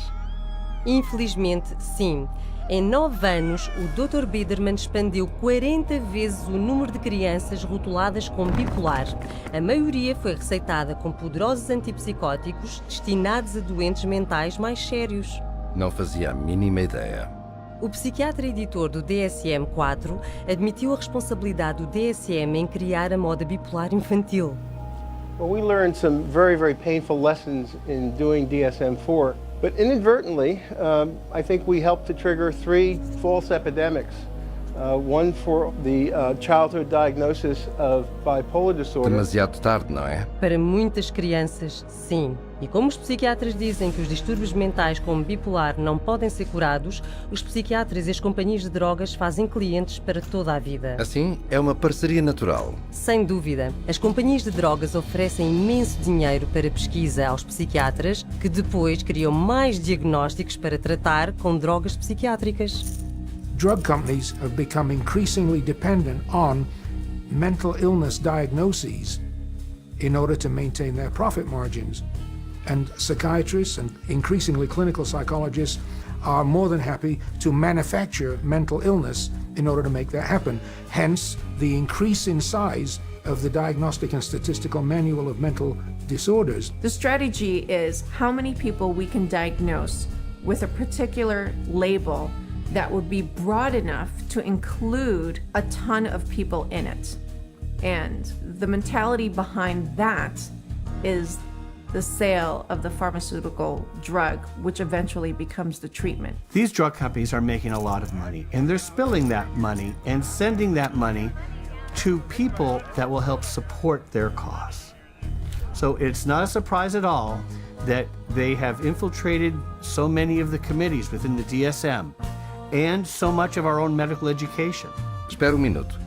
Infelizmente, sim. Em 9 anos, o Dr. Biderman expandiu 40 vezes o número de crianças rotuladas como bipolar. A maioria foi receitada com poderosos antipsicóticos destinados a doentes mentais mais sérios. Não fazia a mínima ideia. O psiquiatra editor do DSM-4 admitiu a responsabilidade do DSM em criar a moda bipolar infantil. Well, we learned some very, very painful lessons in doing DSM-4. But inadvertently, I think we helped to trigger 3 false epidemics. One for the childhood diagnosis of bipolar disorder. Demasiado tarde, não é? Para muitas crianças, sim. E como os psiquiatras dizem que os distúrbios mentais como bipolar não podem ser curados, os psiquiatras e as companhias de drogas fazem clientes para toda a vida. Assim, é uma parceria natural. Sem dúvida. As companhias de drogas oferecem imenso dinheiro para pesquisa aos psiquiatras, que depois criam mais diagnósticos para tratar com drogas psiquiátricas. Drug companies have become increasingly dependent on mental illness diagnoses in order to maintain their profit margins. And psychiatrists and increasingly clinical psychologists are more than happy to manufacture mental illness in order to make that happen. Hence, the increase in size of the Diagnostic and Statistical Manual of Mental Disorders. The strategy is how many people we can diagnose with a particular label that would be broad enough to include a ton of people in it. And the mentality behind that is the sale of the pharmaceutical drug, which eventually becomes the treatment. These drug companies are making a lot of money, and they're spilling that money and sending that money to people that will help support their cause. So it's not a surprise at all that they have infiltrated so many of the committees within the DSM and so much of our own medical education. Espera um minuto.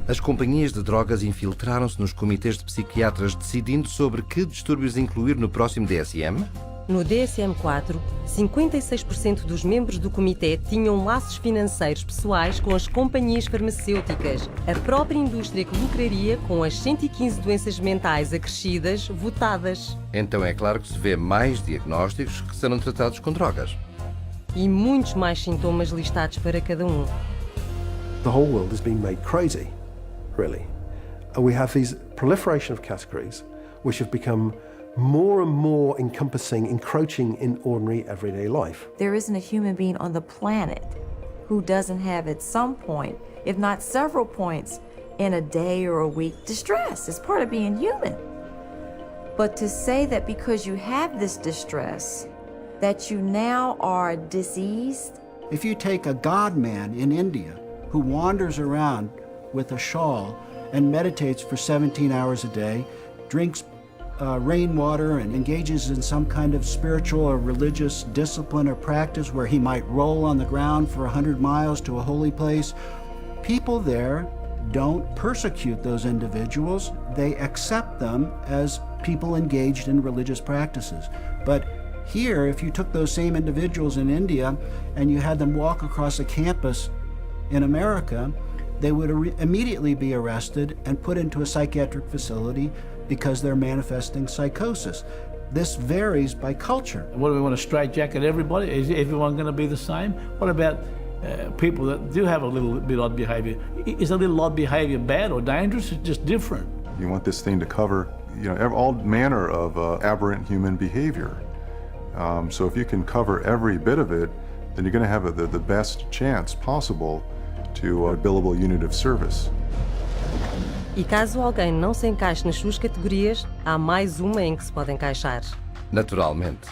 As companhias de drogas infiltraram-se nos comitês de psiquiatras decidindo sobre que distúrbios incluir no próximo DSM? No DSM-4, 56% dos membros do comitê tinham laços financeiros pessoais com as companhias farmacêuticas, a própria indústria que lucraria com as 115 doenças mentais acrescidas votadas. Então é claro que se vê mais diagnósticos que serão tratados com drogas. E muitos mais sintomas listados para cada um. The whole world has been made crazy, really. And we have these proliferation of categories which have become more and more encompassing, encroaching in ordinary everyday life. There isn't a human being on the planet who doesn't have at some point, if not several points, in a day or a week, distress. It's part of being human. But to say that because you have this distress, that you now are diseased? If you take a god man in India who wanders around with a shawl and meditates for 17 hours a day, drinks rainwater and engages in some kind of spiritual or religious discipline or practice where he might roll on the ground for 100 miles to a holy place, people there don't persecute those individuals. They accept them as people engaged in religious practices. But here, if you took those same individuals in India and you had them walk across a campus in America, they would immediately be arrested and put into a psychiatric facility because they're manifesting psychosis. This varies by culture. What do we want to straitjacket everybody? Is everyone going to be the same? What about people that do have a little bit odd behavior? Is a little odd behavior bad or dangerous? It's just different. You want this thing to cover, all manner of aberrant human behavior. So if you can cover every bit of it, then you're going to have the best chance possible to a billable unit of service. E caso alguém não se encaixe nas suas categorias, há mais uma em que se pode encaixar. Naturalmente.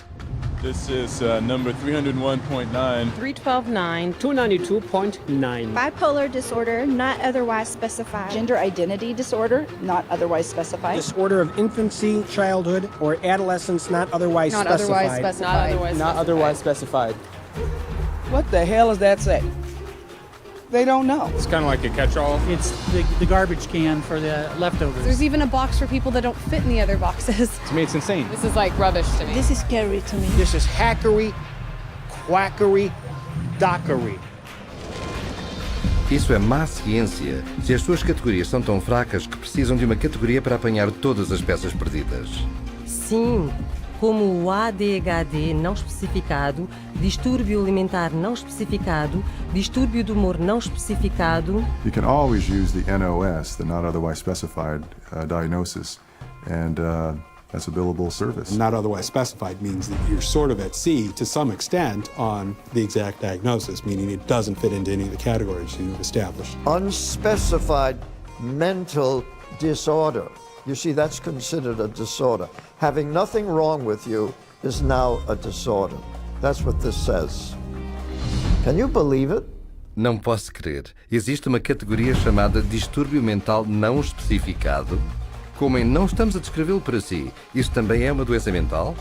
This is number 301.9. 312.9. 292.9. Bipolar disorder, not otherwise specified. Gender identity disorder, not otherwise specified. Disorder of infancy, childhood, or adolescence, not otherwise specified. Not otherwise specified. What the hell does that say? They don't know. It's kind of like a catch-all. It's the garbage can for the leftovers. There's even a box for people that don't fit in the other boxes. To me, it's insane. This is like rubbish to me. This is scary to me. This is hackery, quackery, dockery. Isso é má ciência, se as suas categorias são tão fracas que precisam de uma categoria para apanhar todas as peças perdidas. Sim, como o ADHD não especificado, distúrbio alimentar não especificado, distúrbio do humor não especificado. You can always use the NOS, the not otherwise specified diagnosis, and that's a billable service. Not otherwise specified means that you're sort of at sea to some extent on the exact diagnosis, meaning it doesn't fit into any of the categories you've established. Unspecified mental disorder. You see, that's considered a disorder. Having nothing wrong with you is now a disorder. That's what this says. Can you believe it? Não posso crer. Existe uma categoria chamada distúrbio mental não especificado? Como em não estamos a descrevê-lo para si, isso também é uma doença mental?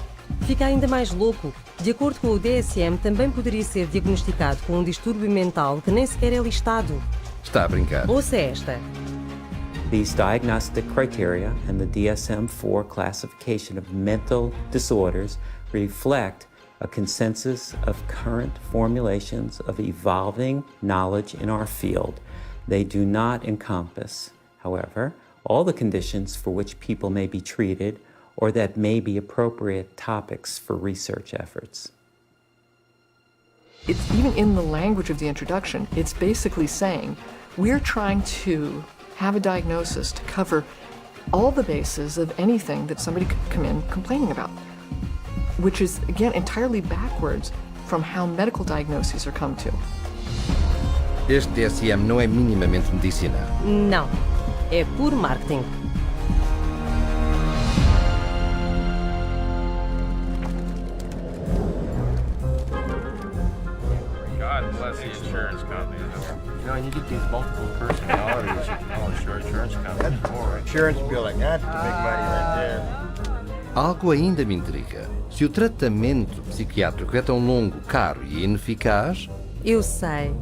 Fica ainda mais louco. De acordo com o DSM, também poderia ser diagnosticado com um distúrbio mental que nem sequer é listado. Está a brincar. Ouça esta. These diagnostic criteria and the DSM-4 classification of mental disorders reflect a consensus of current formulations of evolving knowledge in our field. They do not encompass, however, all the conditions for which people may be treated or that may be appropriate topics for research efforts. It's even in the language of the introduction, it's basically saying we're trying to have a diagnosis to cover all the bases of anything that somebody could come in complaining about, which is, again, entirely backwards from how medical diagnoses are come to. Este DSM não é minimamente medicina. Não, é puro marketing. God bless the insurance company. And you get these multiple personalities, sure, insurance company. Insurance billing, that's the big money right there. Algo ainda me intriga. Se o tratamento psiquiátrico é tão longo, caro e ineficaz... Eu sei.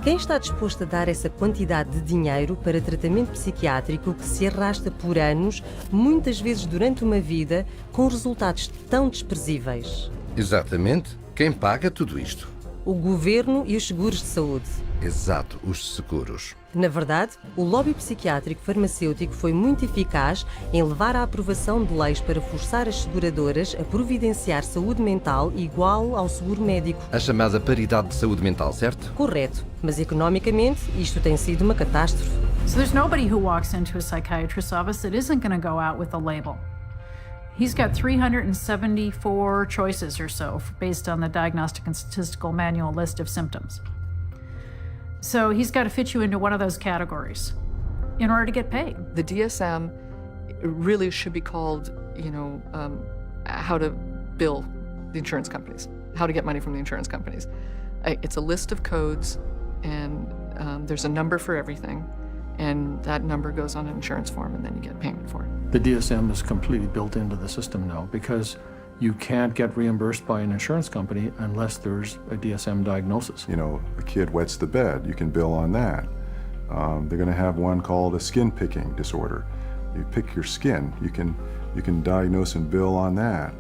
Quem está disposto a dar essa quantidade de dinheiro para tratamento psiquiátrico que se arrasta por anos, muitas vezes durante uma vida, com resultados tão desprezíveis? Exatamente. Quem paga tudo isto? O governo e os seguros de saúde. Exato, os seguros. Na verdade, o lobby psiquiátrico farmacêutico foi muito eficaz em levar à aprovação de leis para forçar as seguradoras a providenciar saúde mental igual ao seguro médico. A chamada paridade de saúde mental, certo? Correto, mas economicamente isto tem sido uma catástrofe. So there's nobody who walks into a psychiatrist's office that isn't going to go out with a label. He's got 374 choices or so based on the Diagnostic and Statistical Manual list of symptoms. So he's got to fit you into one of those categories in order to get paid. The DSM really should be called, how to bill the insurance companies, how to get money from the insurance companies. It's a list of codes, and there's a number for everything, and that number goes on an insurance form, and then you get payment for it. The DSM is completely built into the system now because you can't get reimbursed by an insurance company unless there's a DSM diagnosis. A kid wets the bed, you can bill on that. They're going to have one called a skin picking disorder. You pick your skin, you can diagnose and bill on that.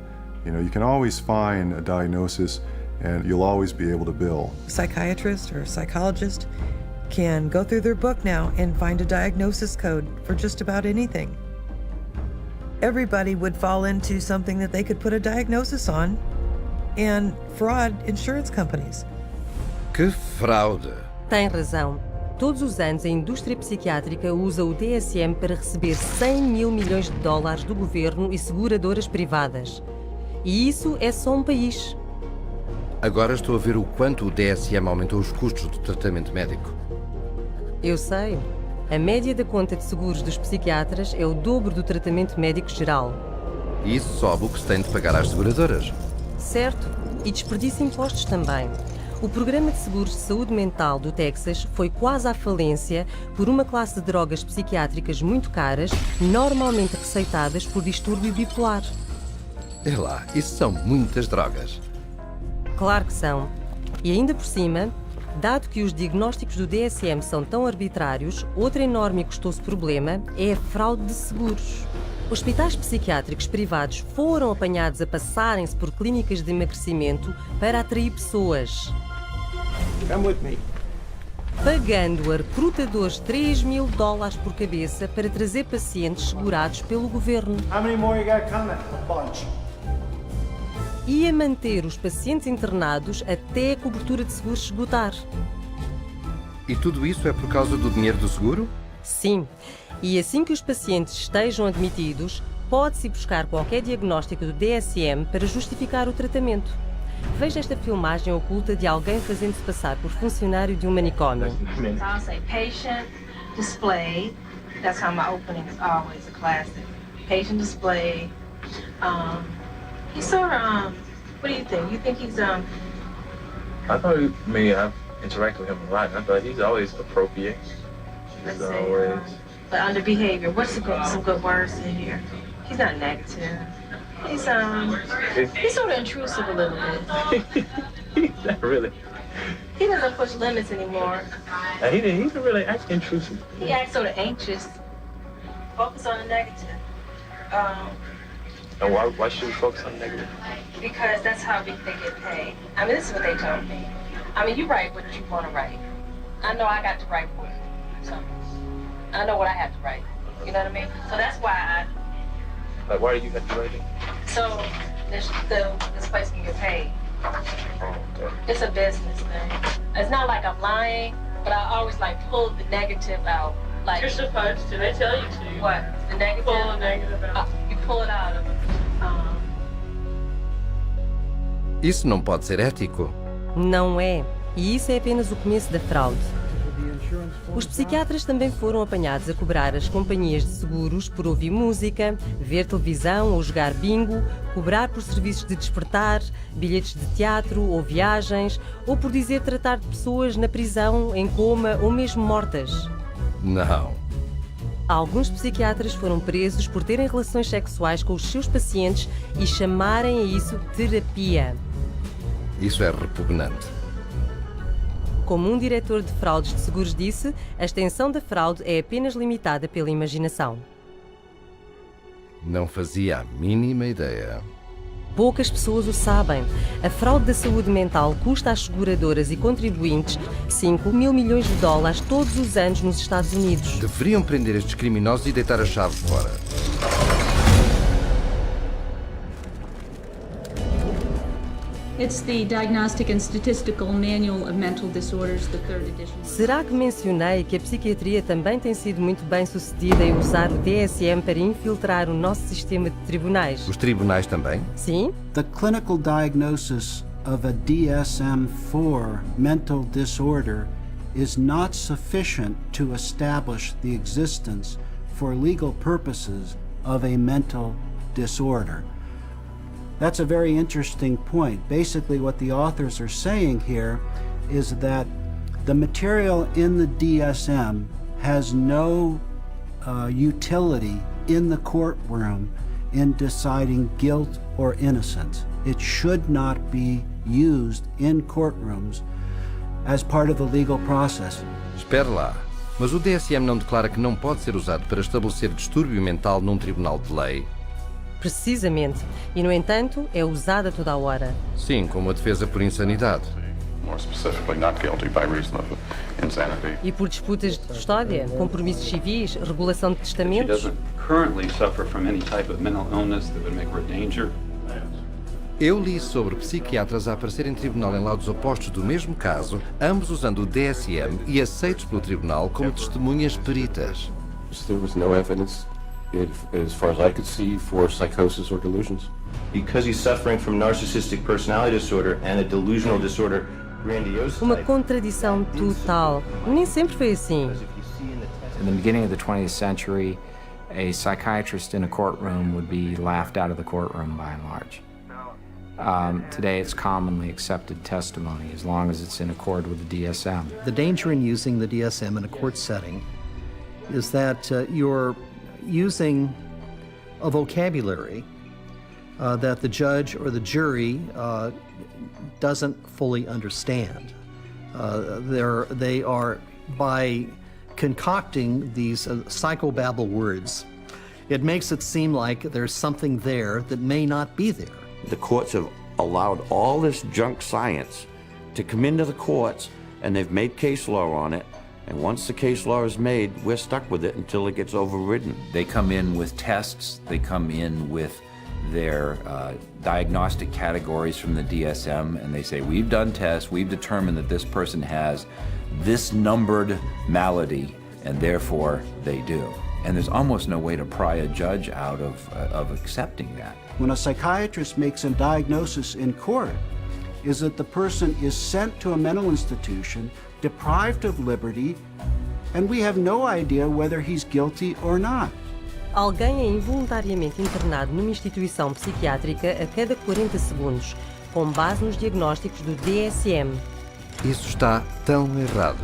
You can always find a diagnosis and you'll always be able to bill. Psychiatrist or psychologist can go through their book now and find a diagnosis code for just about anything. Everybody would fall into something that they could put a diagnosis on and fraud insurance companies. Que fraude! Tem razão. Todos os anos a indústria psiquiátrica usa o DSM para receber 100 mil milhões de dólares do governo e seguradoras privadas. E isso é só um país. Agora estou a ver o quanto o DSM aumentou os custos do tratamento médico. Eu sei. A média da conta de seguros dos psiquiatras é o dobro do tratamento médico geral. E isso sobe o que se tem de pagar às seguradoras. Certo. E desperdiça impostos também. O programa de seguros de saúde mental do Texas foi quase à falência por uma classe de drogas psiquiátricas muito caras, normalmente receitadas por distúrbio bipolar. É lá, isso são muitas drogas. Claro que são. E ainda por cima, dado que os diagnósticos do DSM são tão arbitrários, outro enorme e custoso problema é a fraude de seguros. Hospitais psiquiátricos privados foram apanhados a passarem-se por clínicas de emagrecimento para atrair pessoas. Come with me. Pagando a recrutadores $3.000 por cabeça para trazer pacientes segurados pelo governo. How many more you got coming? A bunch. E a manter os pacientes internados até a cobertura de seguros esgotar. E tudo isso é por causa do dinheiro do seguro? Sim. E assim que os pacientes estejam admitidos, pode-se buscar qualquer diagnóstico do DSM para justificar o tratamento. Veja esta filmagem oculta de alguém fazendo-se passar por funcionário de um manicômio. I'll say patient display. That's how my opening is always a classic. Patient display. He's sort of, what do you think? You think he's, I thought, I've interacted with him a lot, and I thought he's always appropriate. He's always... But under behavior, what's some good words in here? He's not negative. He's sort of intrusive a little bit. Not really. He doesn't push limits anymore. He didn't really act intrusive. He acts sort of anxious. Focus on the negative. And why should we focus on negative? Because that's how they get paid. This is what they told me. You write what you want to write. I know I got to write for you. So I know what I have to write. You know what I mean? So that's why why do you have to write it? So this place can get paid. It's a business thing. It's not like I'm lying, but I always pull the negative out. You're supposed to. They tell you to. What? The negative? Pull the negative out. You pull it out of it. Isso não pode ser ético. Não é. E isso é apenas o começo da fraude. Os psiquiatras também foram apanhados a cobrar as companhias de seguros por ouvir música, ver televisão ou jogar bingo, cobrar por serviços de despertar, bilhetes de teatro ou viagens, ou por dizer tratar de pessoas na prisão, em coma ou mesmo mortas. Não. Alguns psiquiatras foram presos por terem relações sexuais com os seus pacientes e chamarem a isso terapia. Isso é repugnante. Como um diretor de fraudes de seguros disse, a extensão da fraude é apenas limitada pela imaginação. Não fazia a mínima ideia. Poucas pessoas o sabem. A fraude da saúde mental custa às seguradoras e contribuintes 5 mil milhões de dólares todos os anos nos Estados Unidos. Deveriam prender estes criminosos e deitar a chave fora. It's the Diagnostic and Statistical Manual of Mental Disorders, the third edition. Será que mencionei que a psiquiatria também tem sido muito bem sucedida em usar o DSM para infiltrar o nosso sistema de tribunais? Os tribunais também? Sim. The clinical diagnosis of a DSM-4 mental disorder is not sufficient to establish the existence for legal purposes of a mental disorder. That's a very interesting point. Basically, what the authors are saying here is that the material in the DSM has no utility in the courtroom in deciding guilt or innocence. It should not be used in courtrooms as part of the legal process. Espera lá. Mas o DSM não declara que não pode ser usado para estabelecer distúrbio mental num tribunal de lei? Precisamente. E, no entanto, é usada toda a hora. Sim, como a defesa por insanidade. E por disputas de custódia, compromissos civis, regulação de testamentos. Eu li sobre psiquiatras a aparecer em tribunal em laudos opostos do mesmo caso, ambos usando o DSM e aceitos pelo tribunal como testemunhas peritas. There was no evidence, as far as I could see, for psychosis or delusions. Because he's suffering from narcissistic personality disorder and a delusional disorder grandiose. Uma contradição total. Nem sempre foi assim. In the beginning of the 20th century, a psychiatrist in a courtroom would be laughed out of the courtroom by and large. Today, it's commonly accepted testimony as long as it's in accord with the DSM. The danger in using the DSM in a court setting is that you're using a vocabulary that the judge or the jury doesn't fully understand. They are, by concocting these psychobabble words, it makes it seem like there's something there that may not be there. The courts have allowed all this junk science to come into the courts, and they've made case law on it. And once the case law is made, we're stuck with it until it gets overridden. They come in with tests, they come in with their diagnostic categories from the DSM, and they say, we've done tests, we've determined that this person has this numbered malady, and therefore they do. And there's almost no way to pry a judge out of accepting that. When a psychiatrist makes a diagnosis in court, is that the person is sent to a mental institution, deprived of liberty, and we have no idea whether he's guilty or not. Alguém é involuntariamente internado numa instituição psiquiátrica a cada 40 segundos, com base nos diagnósticos do DSM. Isso está tão errado.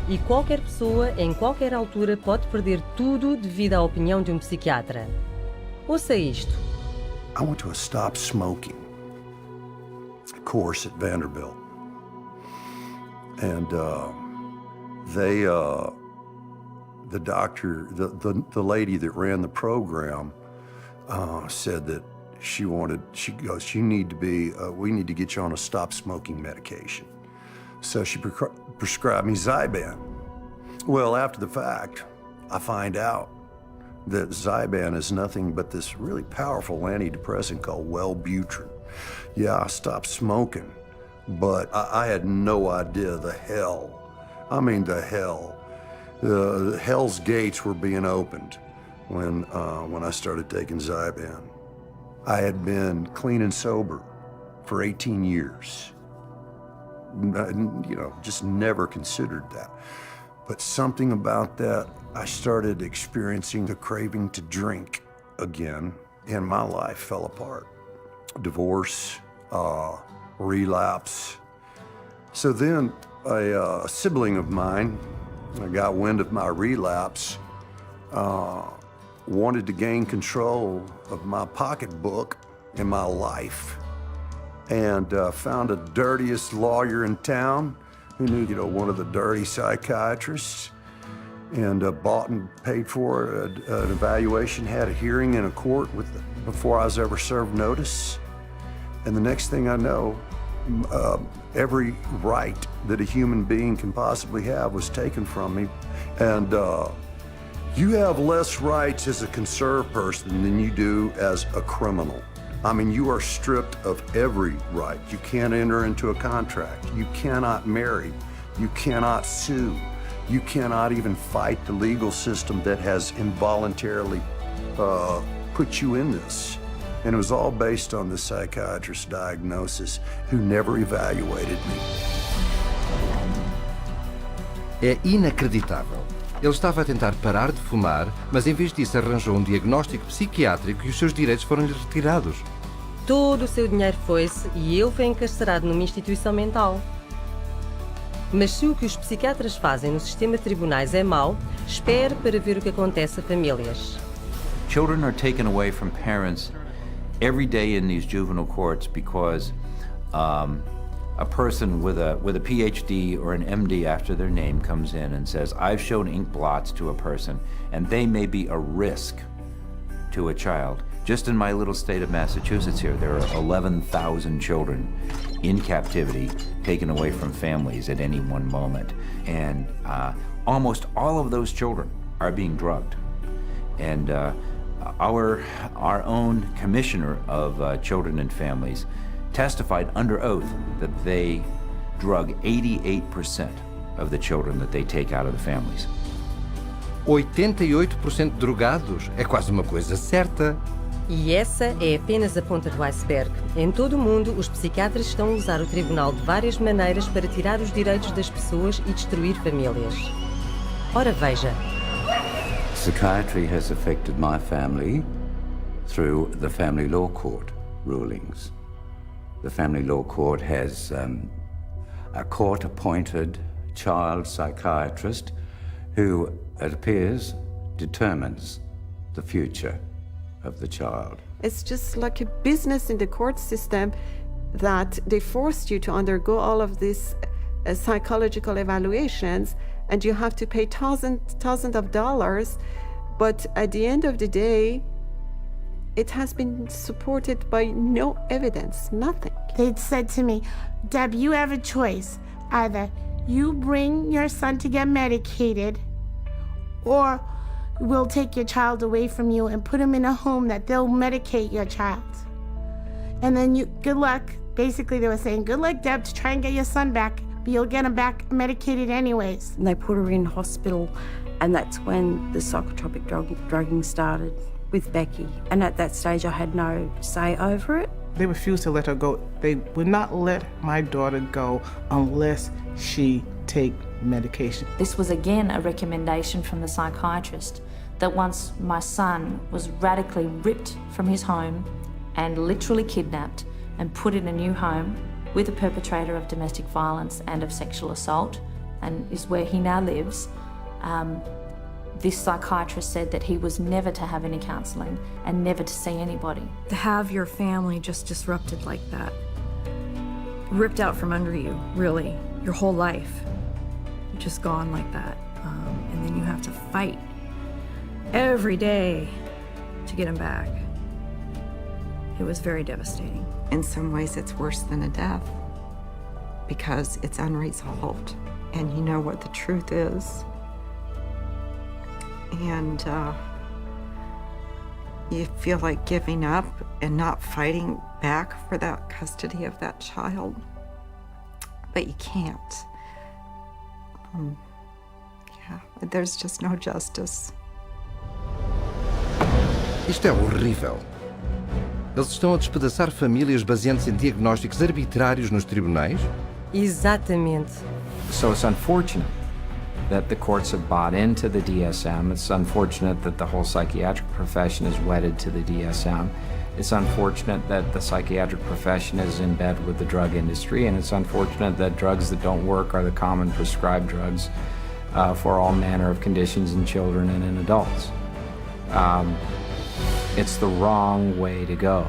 E qualquer pessoa, em qualquer altura, pode perder tudo devido à opinião de um psiquiatra. Ouça isto. I went to a stop smoking course at Vanderbilt. And the doctor, the lady that ran the program said that she goes, we need to get you on a stop smoking medication. So she prescribed me Zyban. Well, after the fact, I find out that Zyban is nothing but this really powerful antidepressant called Wellbutrin. Yeah, I stopped smoking, but I had no idea the hell. I mean, the hell. The hell's gates were being opened when I started taking Zyban. I had been clean and sober for 18 years. Just never considered that. But something about that, I started experiencing the craving to drink again, and my life fell apart. Divorce, relapse. So then a sibling of mine, I got wind of my relapse, wanted to gain control of my pocketbook and my life, and found the dirtiest lawyer in town who knew, one of the dirty psychiatrists, and bought and paid for an evaluation, had a hearing in a court before I was ever served notice. And the next thing I know, every right that a human being can possibly have was taken from me. And you have less rights as a conserved person than you do as a criminal. I mean, you are stripped of every right. You can't enter into a contract. You cannot marry. You cannot sue. You cannot even fight the legal system that has involuntarily put you in this. And it was all based on the psychiatrist's diagnosis, who never evaluated me. É inacreditável. Ele estava a tentar parar de fumar, mas em vez disso arranjou um diagnóstico psiquiátrico e os seus direitos foram-lhe retirados. Todo o seu dinheiro foi-se e ele foi encarcerado numa instituição mental. Mas se o que os psiquiatras fazem no sistema de tribunais é mau, espere para ver o que acontece a famílias. Children are taken away from parents every day in these juvenile courts because a person with a PhD or an MD after their name comes in and says, I've shown ink blots to a person, and they may be a risk to a child. Just in my little state of Massachusetts here, there are 11,000 children in captivity taken away from families at any one moment. And almost all of those children are being drugged. And our own commissioner of children and families testified under oath that they drug 88% of the children that they take out of the families. 88% de drogados é quase uma coisa certa. E essa é apenas a ponta do iceberg. Em todo o mundo, os psiquiatras estão a usar o tribunal de várias maneiras para tirar os direitos das pessoas e destruir famílias. Ora veja. Psychiatry has affected my family through the family law court rulings. The family law court has a court-appointed child psychiatrist who, it appears, determines the future of the child. It's just like a business in the court system that they forced you to undergo all of these psychological evaluations, and you have to pay thousands of dollars, but at the end of the day, it has been supported by no evidence, nothing. They'd said to me, Deb, you have a choice. Either you bring your son to get medicated, or we'll take your child away from you and put him in a home that they'll medicate your child. And then good luck. Basically, they were saying, good luck, Deb, to try and get your son back, but you'll get him back medicated anyways. And they put her in hospital, and that's when the psychotropic drugging started with Becky. And at that stage, I had no say over it. They refused to let her go. They would not let my daughter go unless she take medication. This was again a recommendation from the psychiatrist that once my son was radically ripped from his home and literally kidnapped and put in a new home with a perpetrator of domestic violence and of sexual assault, and is where he now lives, this psychiatrist said that he was never to have any counselling and never to see anybody. To have your family just disrupted like that, ripped out from under you, really, your whole life, just gone like that. And then you have to fight every day to get him back. It was very devastating. In some ways, it's worse than a death because it's unresolved and you know what the truth is. And you feel like giving up and not fighting back for that custody of that child, but you can't. Yeah, there's just no justice. Isto é horrível. Eles estão a despedaçar famílias baseando-se em diagnósticos arbitrários nos tribunais? Exatamente. So it's unfortunate that the courts have bought into the DSM. It's unfortunate that the whole psychiatric profession is wedded to the DSM. It's unfortunate that the psychiatric profession is in bed with the drug industry, and it's unfortunate that drugs that don't work are the common prescribed drugs for all manner of conditions in children and in adults. It's the wrong way to go.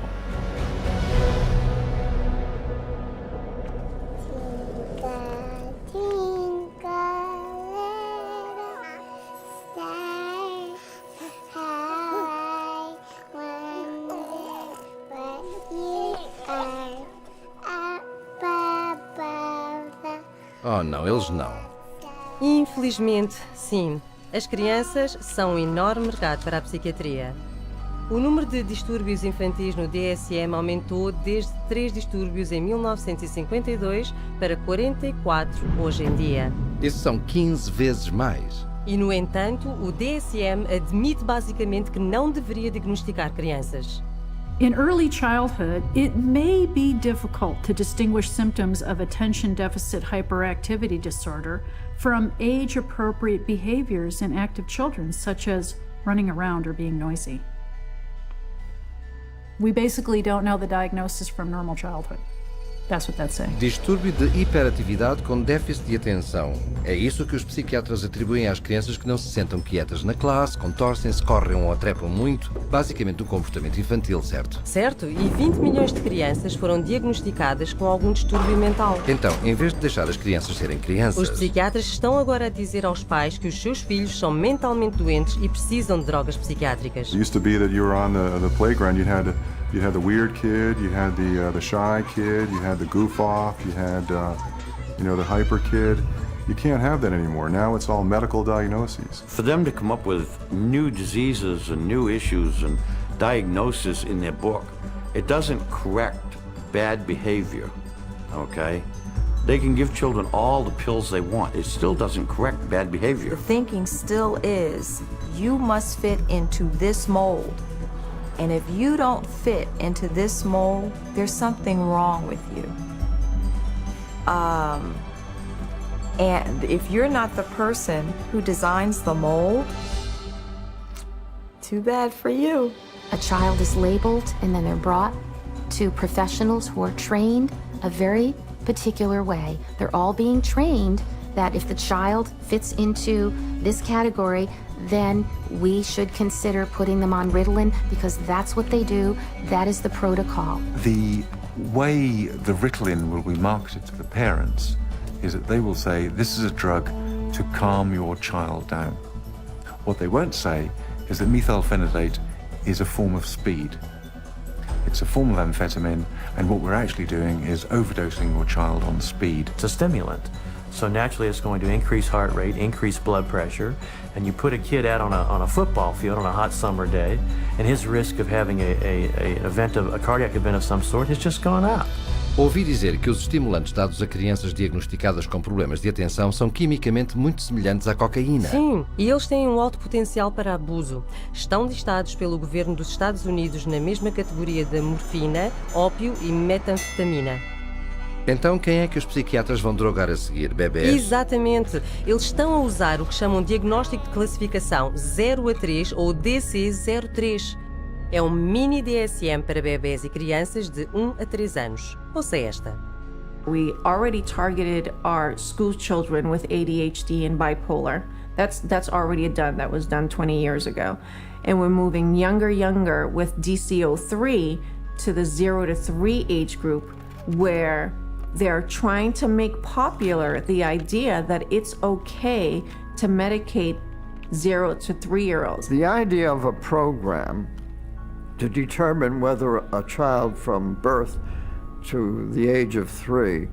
Oh, não, eles não. Infelizmente, sim. As crianças são um enorme mercado para a psiquiatria. O número de distúrbios infantis no DSM aumentou desde 3 distúrbios em 1952 para 44 hoje em dia. Isso são 15 vezes mais. E, no entanto, o DSM admite basicamente que não deveria diagnosticar crianças. In early childhood, it may be difficult to distinguish symptoms of attention deficit hyperactivity disorder from age-appropriate behaviors in active children, such as running around or being noisy. We basically don't know the diagnosis from normal childhood. That's what that's saying. Distúrbio de hiperatividade com déficit de atenção. É isso que os psiquiatras atribuem às crianças que não se sentam quietas na classe, contorcem-se, correm ou trepam muito. Basicamente um comportamento infantil, certo? Certo, e 20 milhões de crianças foram diagnosticadas com algum distúrbio mental. Então, em vez de deixar as crianças serem crianças... Os psiquiatras estão agora a dizer aos pais que os seus filhos são mentalmente doentes e precisam de drogas psiquiátricas. It used to be that you were on the playground, you had the weird kid, you had the shy kid, you had the goof off, you had the hyper kid. You can't have that anymore. Now it's all medical diagnoses. For them to come up with new diseases and new issues and diagnoses in their book, it doesn't correct bad behavior, okay? They can give children all the pills they want. It still doesn't correct bad behavior. The thinking still is, you must fit into this mold. And if you don't fit into this mold, there's something wrong with you. And if you're not the person who designs the mold, too bad for you. A child is labeled and then they're brought to professionals who are trained a very particular way. They're all being trained that if the child fits into this category, then we should consider putting them on Ritalin because that's what they do. That is the protocol. The way the Ritalin will be marketed to the parents is that they will say, this is a drug to calm your child down. What they won't say is that methylphenidate is a form of speed. It's a form of amphetamine, and what we're actually doing is overdosing your child on speed. It's a stimulant. So naturally it's going to increase heart rate, increase blood pressure, and you put a kid out on a football field on a hot summer day, and his risk of having a cardiac event of some sort has just gone up. Ouvi dizer que os estimulantes dados a crianças diagnosticadas com problemas de atenção são quimicamente muito semelhantes à cocaína. Sim, e eles têm um alto potencial para abuso. Estão listados pelo governo dos Estados Unidos na mesma categoria da morfina, ópio e metanfetamina. Então quem é que os psiquiatras vão drogar a seguir? Bebés? Exatamente. Eles estão a usar o que chamam de diagnóstico de classificação 0 a 3 ou DC-03. É um mini DSM para bebés e crianças de 1 a 3 anos. Ouça esta. We already targeted our school children with ADHD and bipolar. That's already done. That was done 20 years ago. And we're moving younger with DC-03 to the 0 to 3 age group where they're trying to make popular the idea that it's okay to medicate 0 to 3-year-olds. The idea of a program to determine whether a child from birth to the age of 3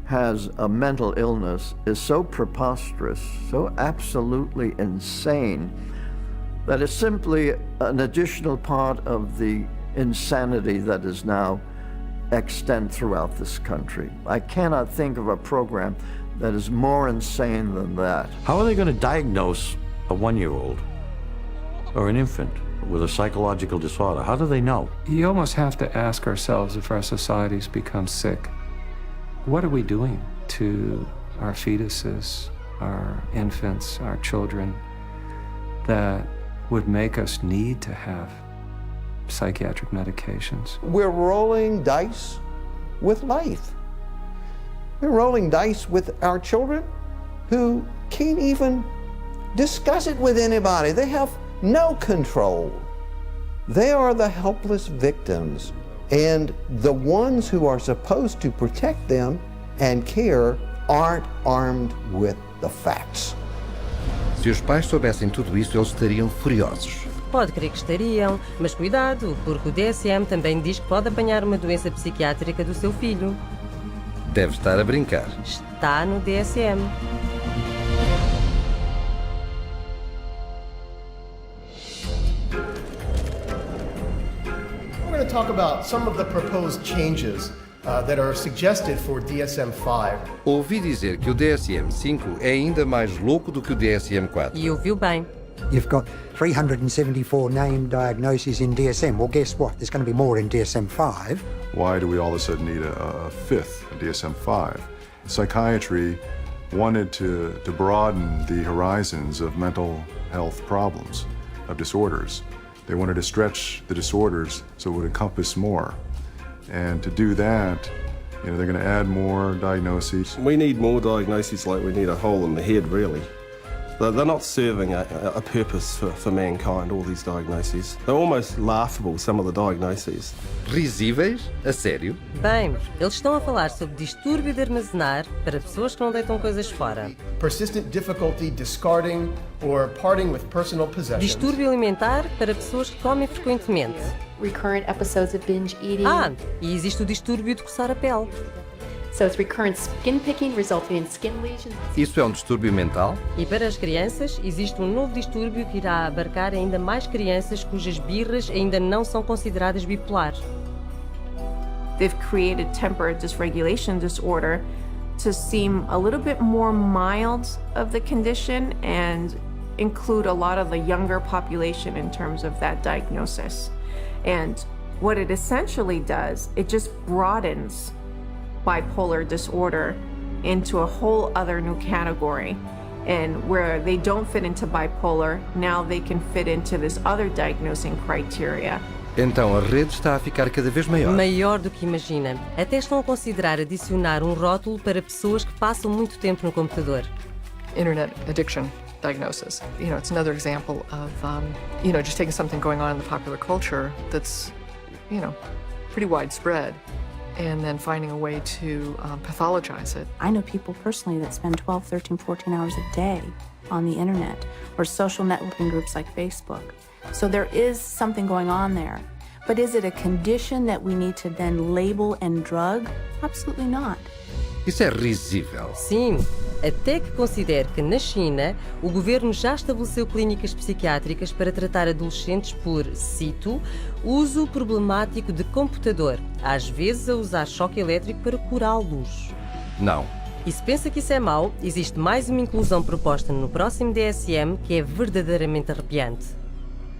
has a mental illness is so preposterous, so absolutely insane, that it's simply an additional part of the insanity that is now extant throughout this country. I cannot think of a program that is more insane than that. How are they going to diagnose a 1-year-old or an infant with a psychological disorder? How do they know? You almost have to ask ourselves, if our societies become sick, what are we doing to our fetuses, our infants, our children, that would make us need to have psychiatric medications? We're rolling dice with life. We're rolling dice with our children who can't even discuss it with anybody. They have no control. They are the helpless victims, and the ones who are supposed to protect them and care aren't armed with the facts. Se os pais soubessem tudo isso, eles estariam furiosos. Pode crer que estariam, mas cuidado, porque o DSM também diz que pode apanhar uma doença psiquiátrica do seu filho. Deve estar a brincar. está no DSM. We're going to talk about some of the proposed changes that are suggested for DSM-5. Ouvi dizer que o DSM-5 é ainda mais louco do que o DSM-4. E ouviu bem. You've got 374 named diagnoses in DSM. Well, guess what? There's going to be more in DSM-5. Why do we all of a sudden need a fifth, a DSM-5? Psychiatry wanted to broaden the horizons of mental health problems, of disorders. They wanted to stretch the disorders so it would encompass more. And to do that, they're going to add more diagnoses. We need more diagnoses like we need a hole in the head, really. They're not serving a purpose for mankind, all these diagnoses. They're almost laughable, some of the diagnoses. Risíveis? A sério? Bem, eles estão a falar sobre distúrbio de armazenar para pessoas que não deitam coisas fora. Persistent difficulty discarding or parting with personal possessions. Distúrbio alimentar para pessoas que comem frequentemente. Recurrent episodes of binge eating. E existe o distúrbio de coçar a pele. So it's recurrent skin picking resulting in skin lesions. Isso é um distúrbio mental? E para as crianças, existe um novo distúrbio que irá abarcar ainda mais crianças cujas birras ainda não são consideradas bipolares. They've created temper dysregulation disorder to seem a little bit more mild of the condition and include a lot of the younger population in terms of that diagnosis. And what it essentially does, it just broadens bipolar disorder into a whole other new category. And where they don't fit into bipolar, now they can fit into this other diagnosing criteria. Então a rede está a ficar cada vez maior. Maior do que imagina. Até estão a considerar adicionar um rótulo para pessoas que passam muito tempo no computador. Internet addiction diagnosis. It's another example of, just taking something going on in the popular culture that's, pretty widespread, and then finding a way to pathologize it. I know people personally that spend 12, 13, 14 hours a day on the internet or social networking groups like Facebook. So there is something going on there. But is it a condition that we need to then label and drug? Absolutely not. Isso é risível. Sim, até que considere que na China o governo já estabeleceu clínicas psiquiátricas para tratar adolescentes por, cito, uso problemático de computador, às vezes a usar choque elétrico para curá-los. Não. E se pensa que isso é mau, existe mais uma inclusão proposta no próximo DSM que é verdadeiramente arrepiante.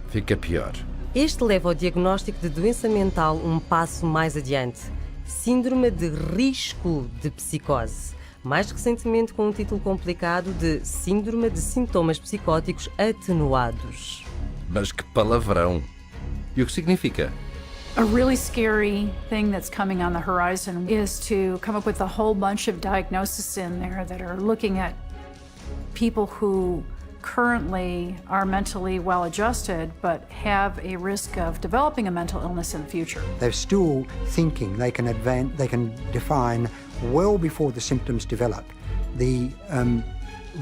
Fica pior. Este leva ao diagnóstico de doença mental um passo mais adiante. Síndrome de risco de psicose. Mais recentemente com um título complicado de Síndrome de sintomas psicóticos atenuados. Mas que palavrão! E o que significa? A really scary thing that's coming on the horizon is to come up with a whole bunch of diagnoses in there that are looking at people who currently are mentally well adjusted but have a risk of developing a mental illness in the future. They're still thinking they can define well before the symptoms develop the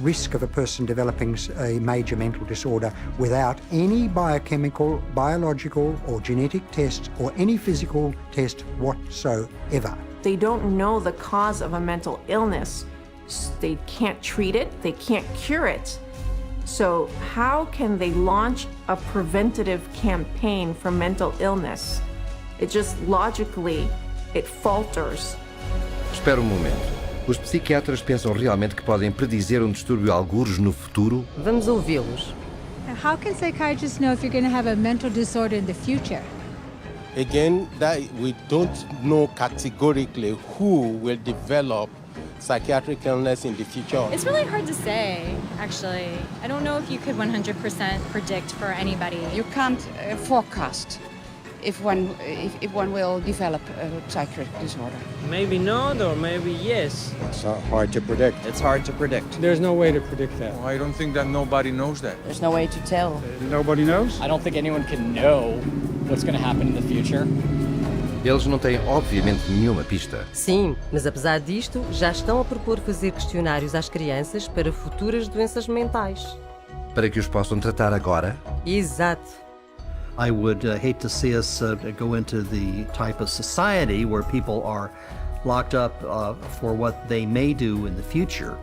risk of a person developing a major mental disorder without any biochemical, biological or genetic tests or any physical test whatsoever. They don't know the cause of a mental illness. They can't treat it, they can't cure it. So how can they launch a preventative campaign for mental illness? It just logically, it falters. Espera um momento. Os psiquiatras pensam realmente que podem predizer um distúrbio algures no futuro? Vamos ouvi-los. How can psychiatrists know if you're going to have a mental disorder in the future? Again, that we don't know categorically who will develop psychiatric illness in the future. It's really hard to say, actually. I don't know if you could 100% predict for anybody. You can't forecast if one will develop a psychiatric disorder. Maybe not, or maybe yes. It's hard to predict. It's hard to predict. There's no way to predict that. Well, I don't think that nobody knows that. There's no way to tell. Nobody knows? I don't think anyone can know what's going to happen in the future. Eles não têm, obviamente, nenhuma pista. Sim, mas apesar disto, já estão a propor fazer questionários às crianças para futuras doenças mentais. Para que os possam tratar agora? Exato. I would hate to see us go into the type of society where people are locked up for what they may do in the future,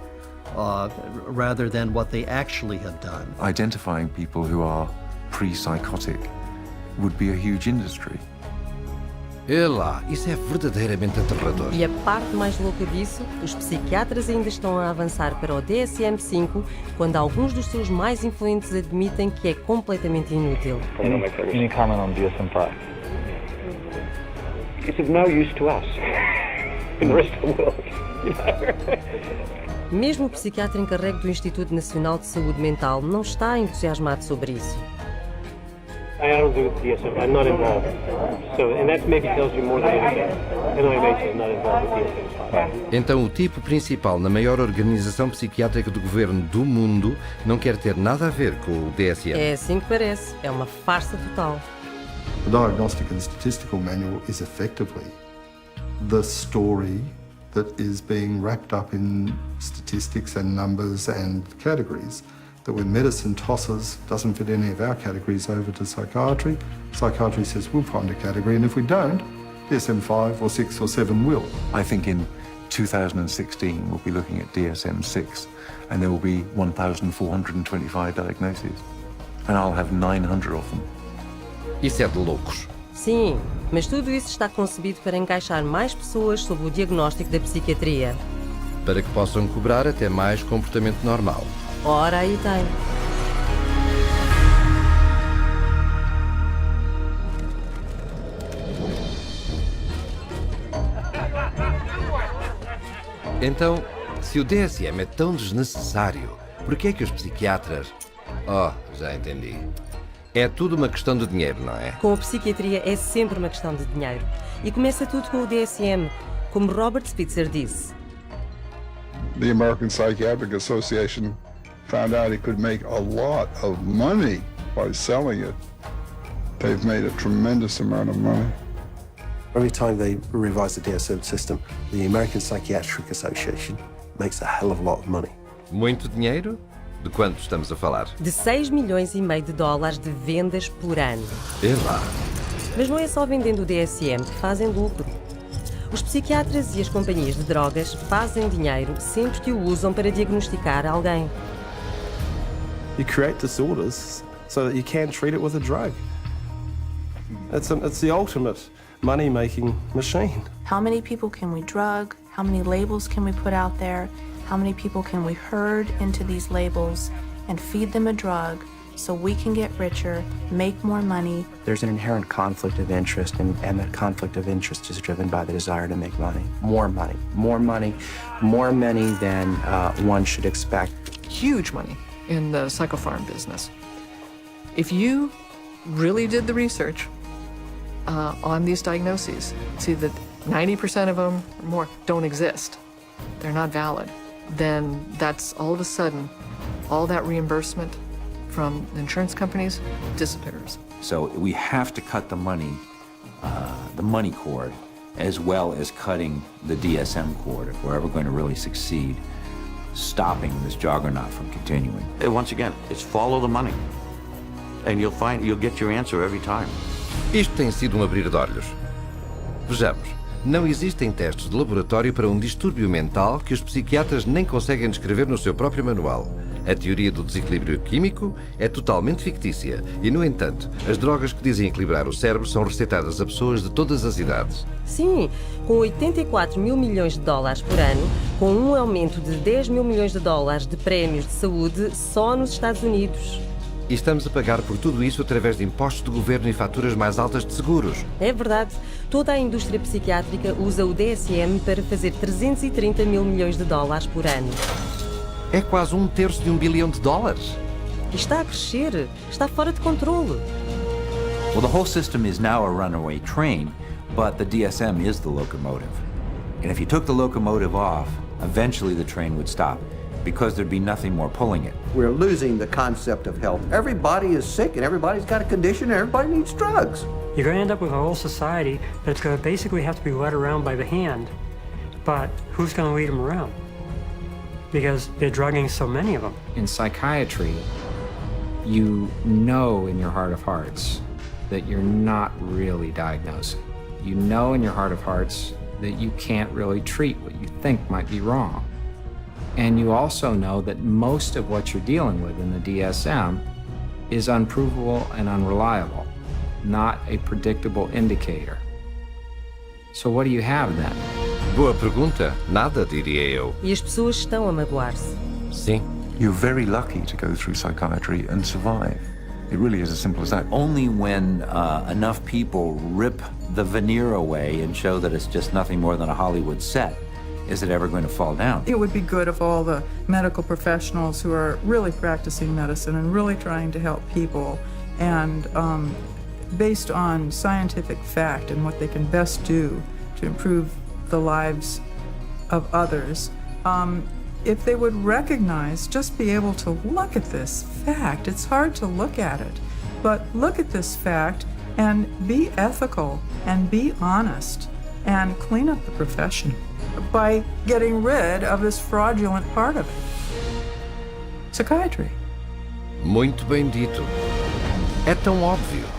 rather than what they actually have done. Identifying people who are pre-psychotic would be a huge industry. É lá, isso é verdadeiramente aterrador. E a parte mais louca disso, os psiquiatras ainda estão a avançar para o DSM-5, quando alguns dos seus mais influentes admitem que é completamente inútil. Any comment on DSM-5? It's of no use to us in the rest of the world. Mesmo o psiquiatra encarregue do Instituto Nacional de Saúde Mental não está entusiasmado sobre isso. I don't do DSM. I'm not involved. So, and that maybe tells you more than anything. NIMH is not involved with DSM. Então o tipo principal na maior organização psiquiátrica do governo do mundo não quer ter nada a ver com o DSM. É assim que parece. É uma farsa total. The Diagnostic and Statistical Manual is effectively the story that is being wrapped up in statistics and numbers and categories that when medicine tosses, doesn't fit any of our categories over to psychiatry, psychiatry says we'll find a category, and if we don't, DSM-5 or 6 or 7 will. I think in 2016 we'll be looking at DSM-6 and there will be 1,425 diagnoses and I'll have 900 of them. Isso é de loucos. Sim, mas tudo isso está concebido para encaixar mais pessoas sob o diagnóstico da psiquiatria. Para que possam cobrar até mais comportamento normal. Ora, aí tem. Então, se o DSM é tão desnecessário, por que é que os psiquiatras... Oh, já entendi. É tudo uma questão de dinheiro, não é? Com a psiquiatria é sempre uma questão de dinheiro. E começa tudo com o DSM, como Robert Spitzer disse. The American Psychiatric Association found out it could make a lot of money by selling it. They've made a tremendous amount of money. Every time they revise the DSM system, the American Psychiatric Association makes a hell of a lot of money. Muito dinheiro? De quanto estamos a falar? De 6,5 milhões de dólares de vendas por ano. É lá. Mas não é só vendendo o DSM que fazem lucro. Os psiquiatras e as companhias de drogas fazem dinheiro sempre que o usam para diagnosticar alguém. You create disorders so that you can treat it with a drug. It's the ultimate money-making machine. How many people can we drug? How many labels can we put out there? How many people can we herd into these labels and feed them a drug so we can get richer, make more money? There's an inherent conflict of interest, and that conflict of interest is driven by the desire to make money. More money, more money, more money than one should expect. Huge money in the psychopharm business. If you really did the research on these diagnoses, see that 90% of them or more don't exist, they're not valid, then that's all of a sudden, all that reimbursement from the insurance companies disappears. So we have to cut the money cord, as well as cutting the DSM cord if we're ever going to really succeed stopping this juggernaut from continuing. Once again, it's follow the money. And you'll get your answer every time. Isto tem sido abrir de olhos. Vejamos, não existem testes de laboratório para um distúrbio mental que os psiquiatras nem conseguem descrever no seu próprio manual. A teoria do desequilíbrio químico é totalmente fictícia e, no entanto, as drogas que dizem equilibrar o cérebro são receitadas a pessoas de todas as idades. Sim, com 84 mil milhões de dólares por ano, com um aumento de 10 mil milhões de dólares de prémios de saúde só nos Estados Unidos. E estamos a pagar por tudo isso através de impostos de governo e faturas mais altas de seguros. É verdade. Toda a indústria psiquiátrica usa o DSM para fazer 330 mil milhões de dólares por ano. É quase 1/3 de $1 bilhão. E está a crescer. Está fora de controle. Well, the whole system is now a runaway train, but the DSM is the locomotive. And if you took the locomotive off, eventually the train would stop, because there'd be nothing more pulling it. We're losing the concept of health. Everybody is sick and everybody's got a condition and everybody needs drugs. You're going to end up with a whole society that's going to basically have to be led around by the hand. But who's going to lead them around? Because they're drugging so many of them. In psychiatry, you know in your heart of hearts that you're not really diagnosing. You know in your heart of hearts that you can't really treat what you think might be wrong. And you also know that most of what you're dealing with in the DSM is unprovable and unreliable, not a predictable indicator. So what do you have then? Boa pergunta. Nada, diria eu. E as pessoas estão a magoar-se. Sim. You're very lucky to go through psychiatry and survive. It really is as simple as that. Only when enough people rip the veneer away and show that it's just nothing more than a Hollywood set is it ever going to fall down. It would be good if all the medical professionals who are really practicing medicine and really trying to help people and based on scientific fact and what they can best do to improve the lives of others, if they would recognize, just be able to look at this fact. It's hard to look at it, but look at this fact and be ethical and be honest and clean up the profession by getting rid of this fraudulent part of it. Psychiatry. Muito bem dito. É tão óbvio.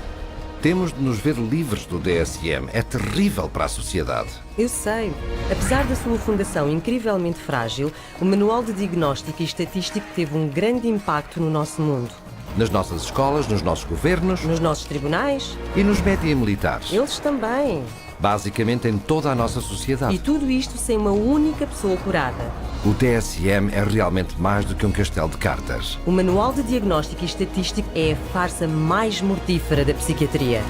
Temos de nos ver livres do DSM. É terrível para a sociedade. Eu sei. Apesar da sua fundação incrivelmente frágil, o Manual de Diagnóstico e Estatístico teve um grande impacto no nosso mundo. Nas nossas escolas, nos nossos governos... Nos nossos tribunais. E nos média militares. Eles também. Basicamente em toda a nossa sociedade. E tudo isto sem uma única pessoa curada. O DSM é realmente mais do que um castelo de cartas. O Manual de Diagnóstico e Estatístico é a farsa mais mortífera da psiquiatria.